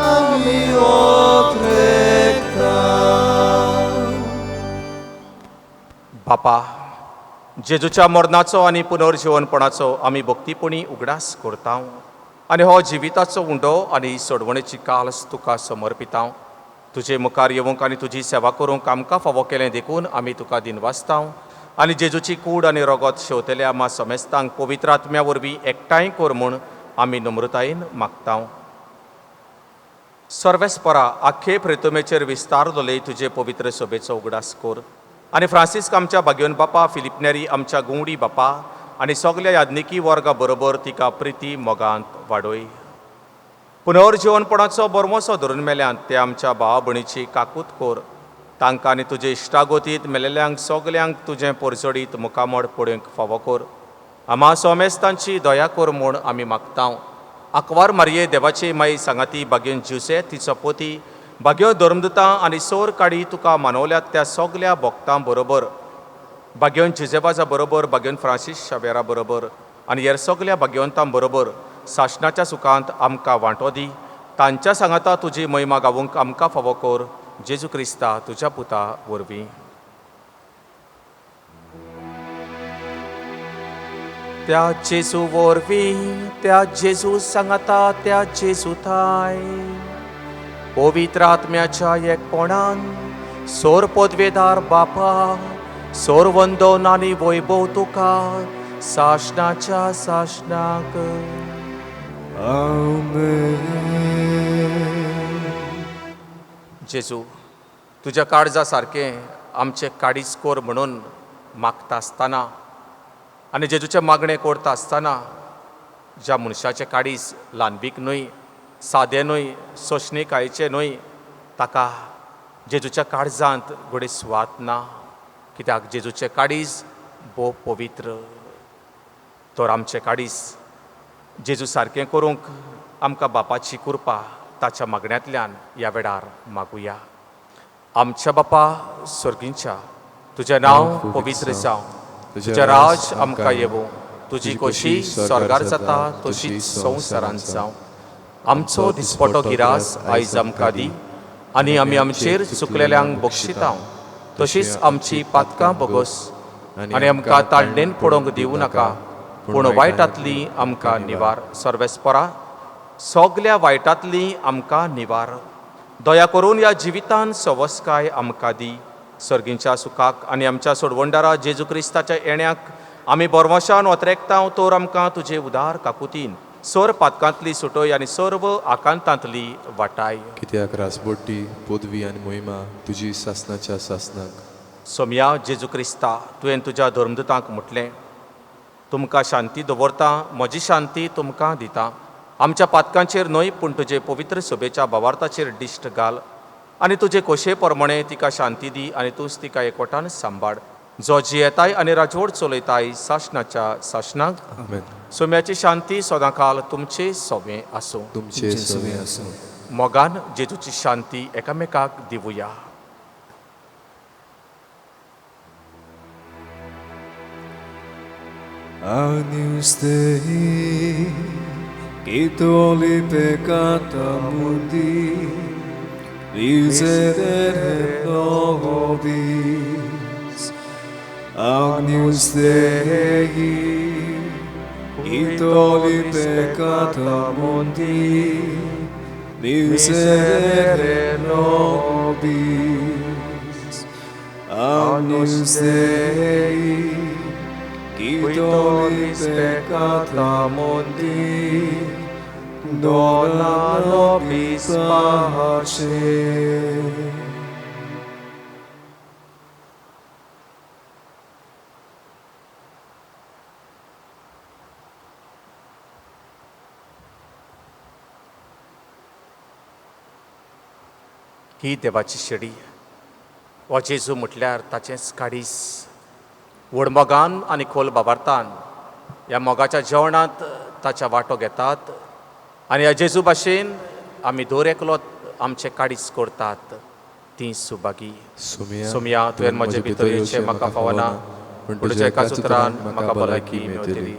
आमी ओत्रेकता. बापा, जेजूच्या मरणाचो आनी पुनर्जीवनपणाचो आमी भक्तीपणी उगडास करता आनी हो जिविताचो उंडो आनी सोडवणेची काल्स तुका समर्पिता. तुजे मुखार येवंक आनी तुजी सेवा करूंक आमकां फावो केलें देखून आमी तुका दिनवासता आनी जेजूची कूड आनी रगत शेवतेल्या आमा समेस्तांक पवित्र आत्म्या वरवीं एकठांय कर म्हूण आमी नम्रतायेन मागता. सर्वेस्परा आख्खे प्रेतुमेचेर विस्तार दोलय तुजे पवित्र सभेचो उगडास कर आनी फ्रांसीस आमच्या भाग्यवन बापा, फिलिप आमच्या गुंवडी बापा आनी सगल्या याज्ञिकी वर्गा बरोबर तिका प्रिती मोगांत वाडोय. पुनर्जीवनपणाचो बरमोसो धरून मेल्यांत ते आमच्या भावा भयणीची काकूत कर. तांकां आनी तुजे इश्टागोतीत मेलेल्यांक सगल्यांक तुजें परजडीत मुखामोड पडूंक फावो कर. आमा सोमेस्तांची दया कर म्हूण आमी मागता. आंकवार मारये देवाची माई सांगाती भाग्यवन ज्युसे, तिचो पोती भाग्यो धर्मदुतां आनी सोर काडी तुका मानवल्यात त्या सगल्या भक्तां बरोबर, भाग्यवन जुजेबाजा बरोबर, भाग्यवन फ्रांसीस शावेरा बरोबर आनी हेर सगल्या भाग्यवंतां बरोबर सासणाच्या सुखांत आमकां वांटो दी. तांच्या सांगाता तुजी महिमा गावूंक आमकां फावो कर. जेजू क्रिस्ता तुज्या पुता वरवीं. त्या जेजू वरवीं, त्या जेजू सांगाता, त्या जेजू थाय पवित्र आत्म्याच्या एकपणान सोर पदवेदार बापा, सोर वंदन आनी वैभव तुका सासणाच्या सासणाक. जेजू, तुज्या काळजा सारकें आमचें काडीज कोर म्हणून मागता आसतना आनी जेजूचें मागणें करता आसतना ज्या मनशाचें काडीज ल्हानबीक न्हय, सादें न्हय, सोशणीकायेचें न्हय, ताका जेजूच्या काळजांत घोडे सुवात ना. कित्याक जेजूचें काडीज भोव पवित्र. तर आमचें काडीज जेजू सारकें करूंक आमकां बापाची कृपा ताच्या मागण्यांतल्यान ह्या वेळार मागुया. आमच्या बापा स्वर्गींच्या, तुजें नांव पवित्र जावं, तुजें राज आमकां येवं, तुजी खोशी स्वर्गार जाता तशीच संवसारांत जावं. आमचो दिसपटो गिरास आयज आमकां दी आनी आमी आमचेर चुकलेल्यांक बक्षिता तशीच आमची पातकां बोगोस आनी आमकां ताळणेन पडोवंक दिवं नाका, पूण वायटांतली आमकां निवार. सर्वेस्परा, सगल्या वायटांतली आमकां निवार. दया करून ह्या जिवितान सवस्काय आमकां दी. सर्गींच्या सुखाक आनी आमच्या सोडवणदारा जेजू क्रिस्ताच्या येण्याक आमी बरवशान वतरेकता. तर आमकां तुजे उदार काकुतीन सोर पातकांतली सुटोय आनी सर्व आकांतांतली वाटाय. कित्याक रासबोड्डी, पदवी आनी मोहिमा तुजी सासणाच्या सासणाक. सोम्या जेजू क्रिस्ता, तुवें तुज्या धर्मदुतांक म्हटलें, तुमकां शांती दवरता, म्हजी शांती तुमकां दिता. आमच्या पातकांचेर न्हय पूण तुजे पवित्र सभेच्या भावार्थाचेर दिश्ट घाल आनी तुजे खोशे प्रमाणे तिका शांती दी आनी तूंच तिका एकवटान सांबाळ. जो जियेताय आनी राजवट चलयताय सासणाच्या सासणाक. आमेन. सोम्याची शांती सदांकाल तुमचे सोबे आसूं. तुमचे सवे आसूं. मोगान जेजूची शांती एकामेकाक दिवया. Agnus Dei, qui togli peccata mundi, miserere nobis. Agnus Dei, qui tolli peccata mondi, miserere nobis. Agnus Dei, qui tolli peccata mondi, dona nobis pace. ही देवाची शेडी हो जेजू म्हटल्यार ताचेंच काडीस व्हड मोगान आनी खोल बाबार्थान ह्या मोगाच्या जेवणांत ताच्या वांटो घेतात आनी ह्या जेजू भाशेन आमी दर एकलो आमचें काडीस करतात ती सुभागी सुमया तुवें म्हजे भितर येवचें म्हाका फावना पूण तुज्या एकाच उतरान म्हाका भलायकी मेळटली.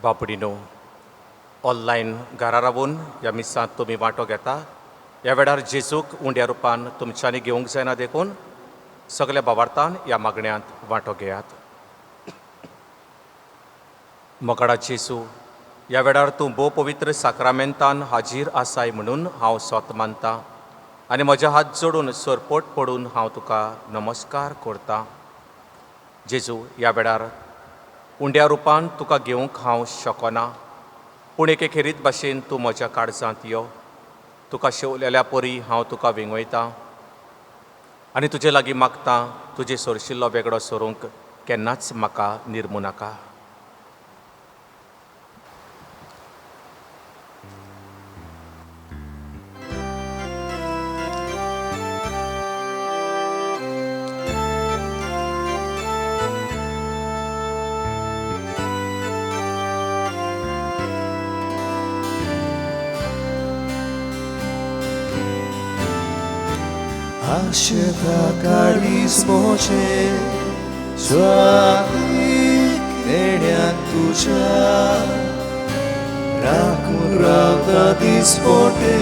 बापडिनो ऑनलायन घरा रावून ह्या मिसांत तुमी वांटो घेता ह्या वेळार जेजूक उंड्या रुपान तुमच्यांनी घेवंक जायना देखून सगल्या भावार्थान ह्या मागण्यांत वांटो घेयात. मोगाडा जेजू ह्या वेळार तूं भोव पवित्र साक्रामेंतान हाजीर आसाय म्हणून हांव सोत मानतां आनी म्हजे हात जोडून सरपोट पडून हांव तुका नमस्कार करतां. जेजू ह्या वेळार उंड्या रुपान तुका घेवंक हांव शकना पूण एके खेरीत भाशेन तूं म्हज्या काळजांत यो तुका शेवलेल्या परी हांव तुका विंगवयतां आनी तुजे लागीं मागतां तुजे सोरशिल्लो वेगळो सोरूंक केन्नाच म्हाका निर्मू नाका. Asceta carismoce, suavi credeam tuja, racun rauta dispote,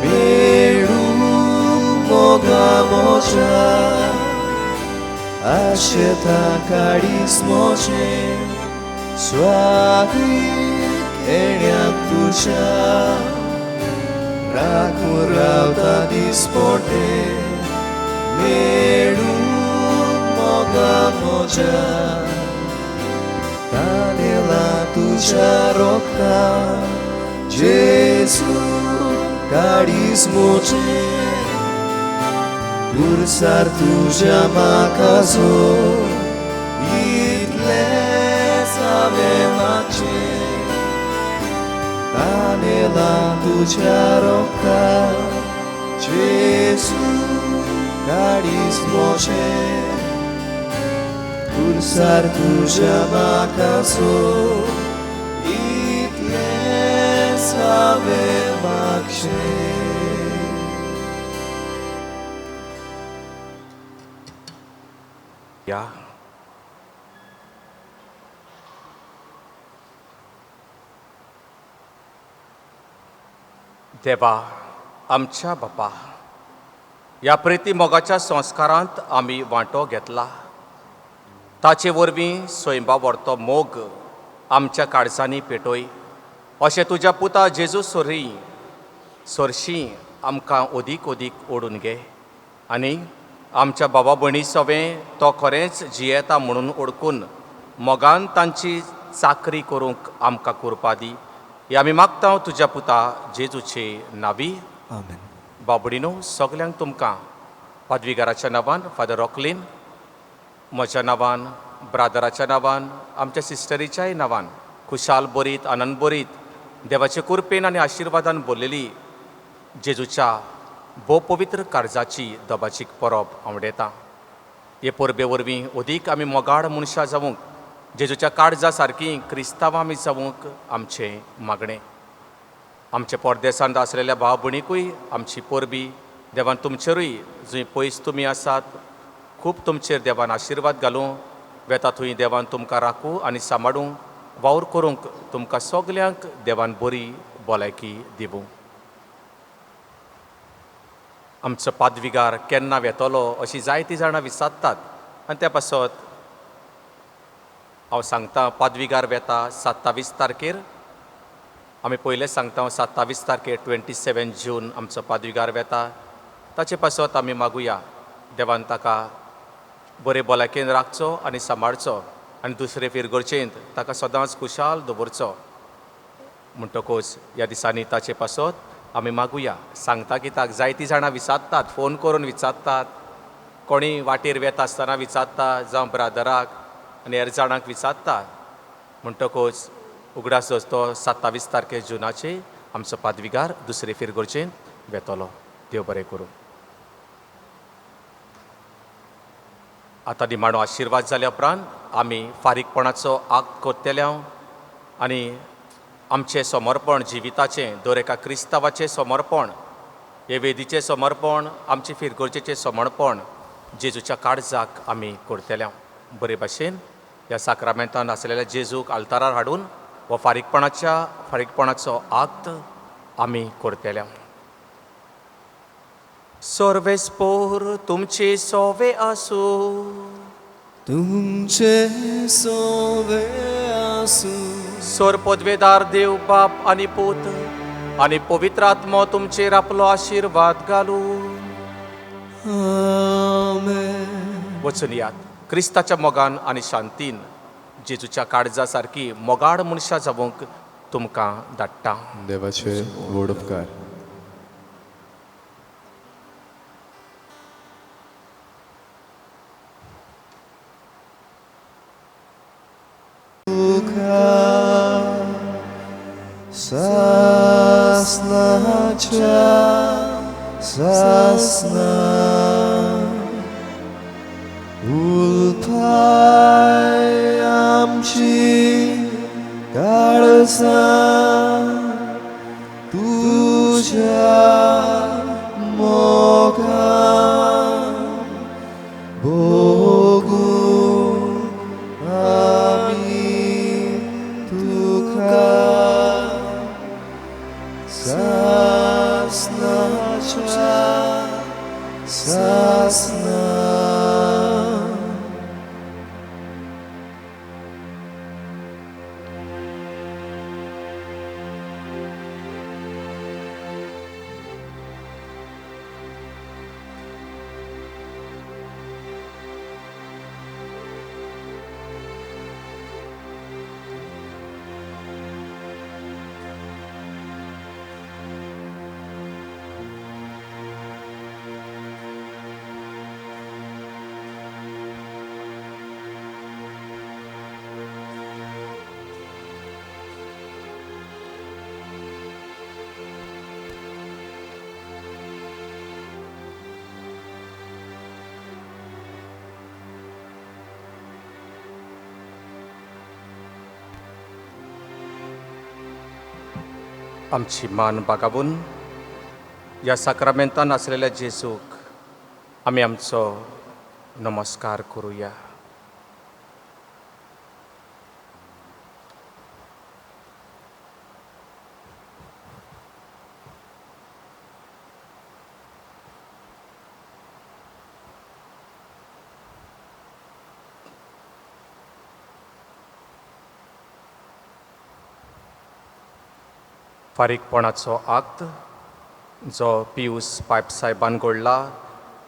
meru moga moja. Asceta carismoce, suavi credeam tuja, racurauta disporte, meru moga moja. Tanela tuja rokta, Jesu carismoce, cursar tuja makazo, itles avemace. Tanela tuja rokta, Jesu carismoce, cursar tuja makazo, itles avemace. या देवा आमच्या बापा ह्या प्रिती मोगाच्या संस्कारांत आमी वांटो घेतला ताचे वरवीं स्वयंबा व्हरतो मोग आमच्या काळजांनी पेटोय अशें तुज्या पुता जेजू सोरशीं आमकां ओदीक ओदीक ओडून घे आनी आमच्या बाबा भयणी सवें तो खरेंच जियेता म्हणून ओळखून मोगान तांची चाकरी करूंक आमकां करपा दी हे आमी मागता तुज्या पुता जेजूचे नावी Amen. बाबडीनो सगल्यांक तुमकां पदवीगाराच्या नांवान फादर रॉकलीन म्हज्या नांवान ब्रादराच्या नांवान आमच्या सिस्टरीच्याय नांवान खुशाल बरीत आनंद बरीत देवाचे कृपेन आनी आशिर्वादान भरलेली जेजूच्या भोव पवित्र काळजाची दबाचीक परब आवडेता. हे परबे वरवीं अदीक आमी मोगाळ मनशां जावूंक, जेजूच्या काळजा सारकीं क्रिस्तांवां आमी जावूंक आमचें मागणें. आमच्या परदेसांत आसलेल्या भाव भयणीकूय आमची परबी देवान तुमचेरूय जंय पयस तुमी आसात खूब तुमचेर देवान आशिर्वाद घालूं, वेता थंय देवान तुमकां राखूं आनी सांबाळूं, वावर करूंक तुमकां सगल्यांक देवान बरी भलायकी दिवूं. आमचो पादविगार केन्ना वेतलो अशीं जायतीं जाणां विचारतात आनी त्या पासत हांव सांगतां पादविगार वेता 27 तारखेर. आमी पयलें सांगता 27 तारखेर 27 जून आमचो पादविगार वेता. ताचे पासत आमी मागुया देवान ताका बरे भलायकेन राखचो आनी सांबाळचो आनी दुसरे फिरगोरचेंत ताका सदांच खुशाल दवरचो. म्हणटकूच ह्या दिसांनी ताचे पासत आमी मागुया. सांगता कित्याक जायतीं जाणां विचारतात, फोन करून विचारतात, कोणी वाटेर वेता आसतना विचारता जावं ब्रादराक आनी हेर जाणांक विचारतात. म्हणटकूच उगडास तो 27 तारखे जुनाचे आमचो पादविगार दुसरे फिरगोरचेंत वेतलो. देव बरें करूं. आतां निमाणो आशिर्वाद जाल्या उपरांत आमी फारीकपणाचो आक्त करतले आनी आमचें समर्पण जिविताचें दर एका क्रिस्तांवाचें समर्पण, हे वेदीचें समर्पण, आमचे फिरगोरचेचें समर्पण जेजूच्या काळजाक आमी करतले. बरे भाशेन ह्या साक्रामेंतान आसलेल्या जेजूक आल्तारार हाडून हो फारीकपणाचो आक्त आमी करतले. सर्वेस्पोर तुमचे सोवे आसूं, तुमचे सोवे आसूं. सोर पदवेदार देव बाप आनी पूत आनी पवित्र आत्मो तुमचेर आपलो आशिर्वाद घालूं. आमेन. वचून यात क्रिस्ताच्या मोगान आनी शांतीन जेजूच्या काळजा सारकी मोगाळ मनशां जावूंक तुमकां धाडटा. देवाचे व्हड उपकार. सासनाच्या सासना उलपाय आमची काळजा तुझ्या मोगान भोगून आमी तुका सासनाच्या सासना. आमची मान बागावून ह्या साक्रामेंतान आसलेल्या जेजूक आमी आमचो नमस्कार करुया. फारीकपणाचो आक्त जो पियूस पायप साहेबान घडला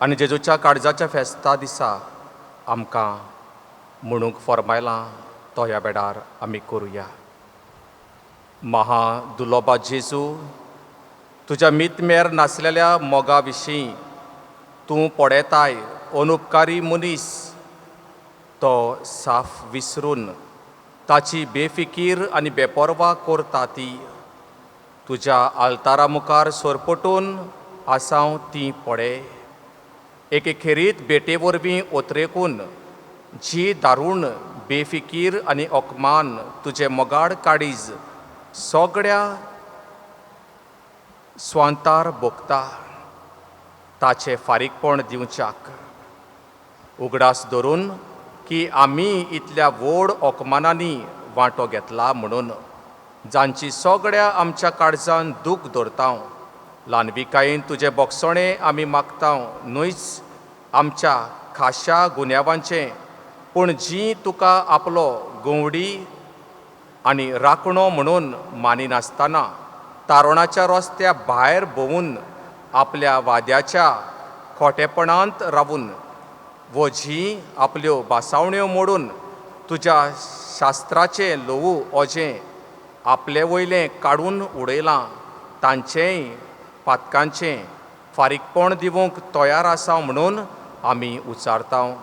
आनी जेजूच्या काळजाच्या फेस्ता दिसा आमकां म्हणूंक फरमायलां तो ह्या बेडार आमी करुया. महादुलोबा जेजू, तुज्या मितमेर नासलेल्या मोगा विशीं तूं पडयताय अनुपकारी मनीस तो साफ विसरून ताची बेफिकीर आनी बेपरवा करता ती तुज्या आल्तारा मुखार सोरपटून आसांव ती पळे एके खेरीत बेटे वरवीं ओतरेकून जी दारूण बेफिकीर आनी ओकमान तुजे मोगाड काडीज सगळ्या स्वांतार भोगता ताचे फारीकपण दिवच्याक उगडास धरून की आमी इतल्या व्हड ओकमानांनी वांटो घेतला म्हणून जांची सगळ्या आमच्या काळजान दूख दवरतांव ल्हानविकायेन तुजें बोगसणें आमी मागतांव न्हयच आमच्या खाशा गुन्यांवांचें पूण जी तुका आपलो गोवडी आनी राखणो म्हणून मानिनासतना तारुणाच्या रस्त्या भायर भोंवून आपल्या वाद्याच्या खोटेपणांत रावून वो जी आपल्यो बासावण्यो मोडून तुज्या शास्त्राचें लोवू ओजें आपले वयलें काडून उडयलां तांचेय पातकांचें फारीकपण दिवंक तयार आसा म्हणून आमी उचारतांव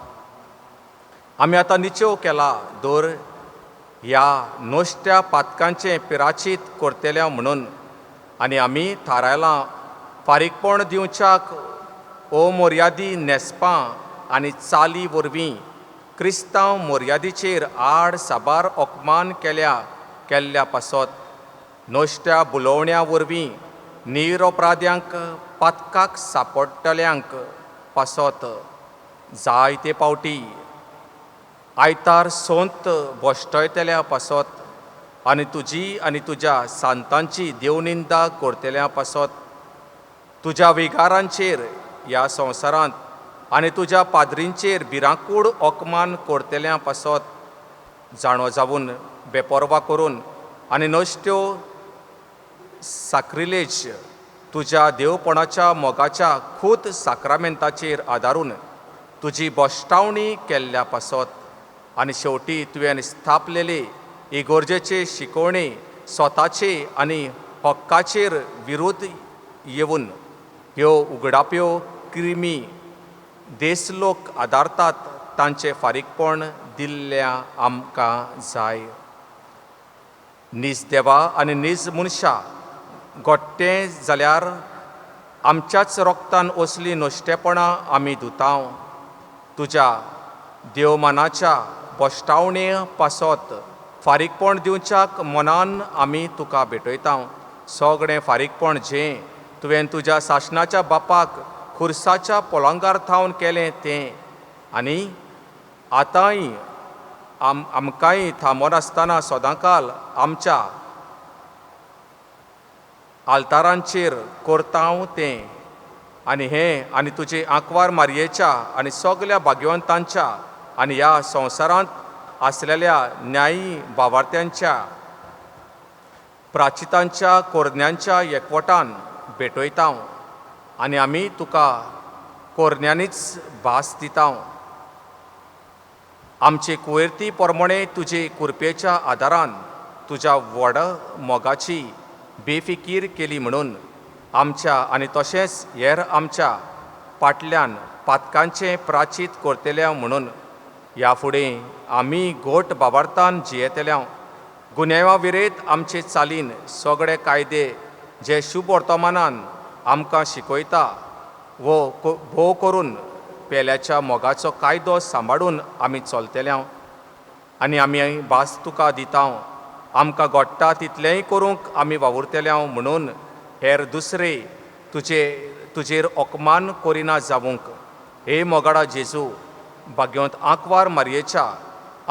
आमी आतां निचेव केला दर ह्या नोश्ट्या पातकांचें पिराचीत करतल्या म्हणून आनी आमी थारायलां फारीकपण दिवच्याक अमर्यादी नेस्पां आनी चाली वरवीं क्रिस्तांव मर्यादेचेर आड साबार ओकमान केल्ल्या पासत नोश्ट्या बुलोवण्या वरवीं निरपराध्यांक पातकाक सांपडटल्यांक पासत जायते पावटी आयतार सोंत भोश्टयतल्या पासत आनी तुजी आनी तुज्या सांतांची देवनिंदा करतल्या पासत तुज्या विगारांचेर ह्या संवसारांत आनी तुज्या पाद्रींचेर भिरांकूळ ओकमान करतल्या पासत जाणो जावून बेपरवा करून आनी नश्ट्यो साक्रिलेज तुज्या देवपणाच्या मोगाच्या खूत साक्रामेंताचेर आदारून तुजी बोश्टावणी केल्ल्या पासत आनी शेवटी तुवें स्थापलेले इगोर्जेचे शिकोवणे स्वताचे आनी हक्काचेर विरोध येवन ह्यो उगडाप्यो क्रिमी देसलोक आदारतात तांचें फारीकपण दिल्ल्या आमकां जाय नीज देवा आनी नीज मनशा गोट्टें जाल्यार आमच्याच रोगतान असली नोश्टेपणां आमी धुतांव तुज्या देवमानाच्या बोश्टावणे पासत फारीकपण दिवच्याक मनान आमी तुका भेटयतांव सगळें फारीकपण जें तुवें तुज्या शासनाच्या बापाक खुर्साच्या पोलांगार थावन केलें तें आनी आतांय आमकांय थांबोन आसतना सदांकाल आमच्या आल्तारांचेर करतांव तें आनी हें आनी तुजे आंकवार मारयेच्या आनी सगल्या भाग्यवंतांच्या आनी ह्या संवसारांत आसलेल्या न्यायी भावार्थ्यांच्या प्राचितांच्या कोरण्यांच्या एकवटान भेटयतांव आनी आमी तुका कोरण्यांनीच भास दितांव आमचे कुयर्ती पोरमोणे तुजे कुरपेच्या आदारान तुज्या व्हड मोगाची बेफिकीर केली म्हणून आमच्या आनी तशेंच हेर आमच्या फाटल्यान पातकांचें प्राचीत करतल्या म्हणून ह्या फुडें आमी गोट भावार्थान जियेतल्या गुन्यांवा विरेत आमचे चालीन सगळे कायदे जे शुभ वर्तमानान आमकां शिकयता वो भोव करून पेल्याच्या मोगाचो कायदो सांबाळून आमी चलतल्या आनी आमी भास तुका दितांव आमकां घडटा तितलेंय करूंक आमी वावुरतल्या म्हणून हेर दुसरे तुजेर ओकमान करिना जावंक हे मोगाडा जेजू भाग्यवंत आंकवार मारयेच्या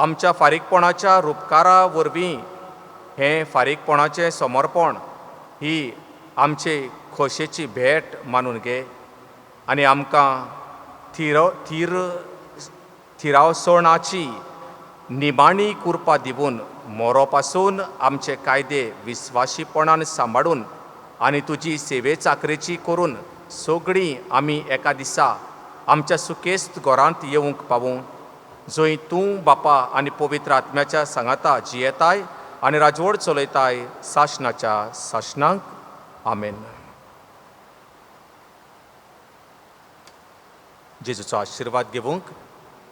आमच्या फारीकपणाच्या रुपकारा वरवीं हें फारीकपणाचें समर्पण ही आमचे खोशेची भेट मानून घे आनी आमकां थिरावसणाची निमाणी कुरपा दिवून मोरो पासून आमचे कायदे विस्वाशीपणान सांबाळून आनी तुजी सेवे चाकरेची करून सगळीं आमी एका दिसा आमच्या सुकेस्त घरांत येवंक पावूं जंय तूं बापा आनी पवित्र आत्म्याच्या सांगाता जियेताय आनी राजवड चलयताय साशनाच्या साशनांक आमेन जेजूचो आशिर्वाद घेवंक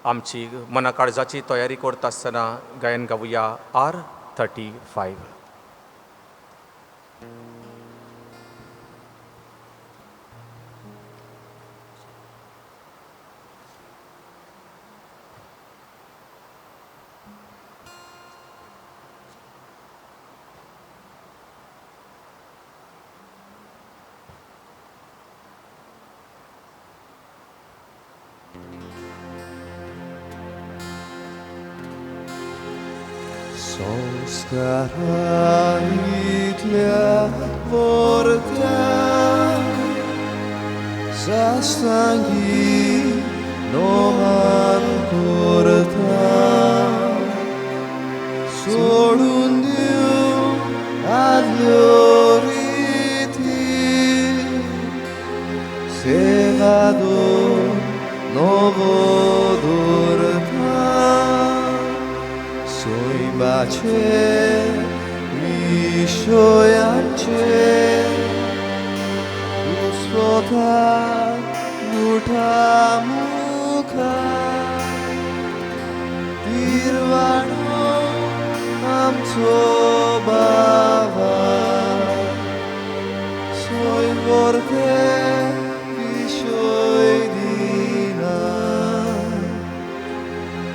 आमची मना काळजाची तयारी करता आसतना गायन गावुया R35 संस्कारा इतल्या परत्या सासांगी नोमान करता सोडून दिव आदल्यो रिती सेवादो नवो दवरता सोयमाचे विशय आमचे स्वता मुठा मुखार तिरवाणो आमचो बाबा सोय वर्ते विशय दिना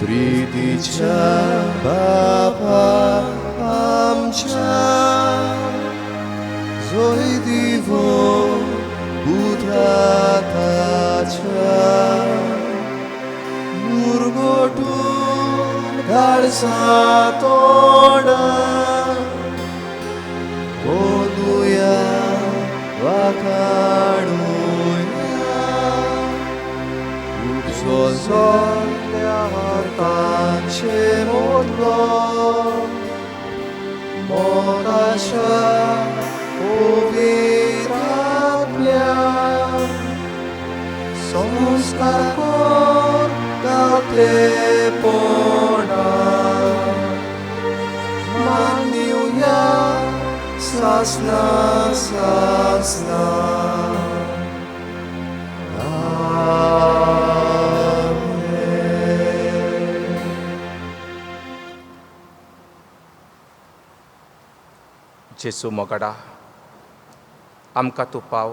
प्रितीच्या बाबा आमच्या जोय दिवो बुधाताच्या मुरगोटून धाडसा तोंडा बोलुया वाखाणुया उपसो जोडल्या हातांचे मोदलो मोगाशा पवित्रात्म्या संस्कार कोर गावते पोणा मानिवया सासना सासना जेसू मोगडा आमकां तूं पाव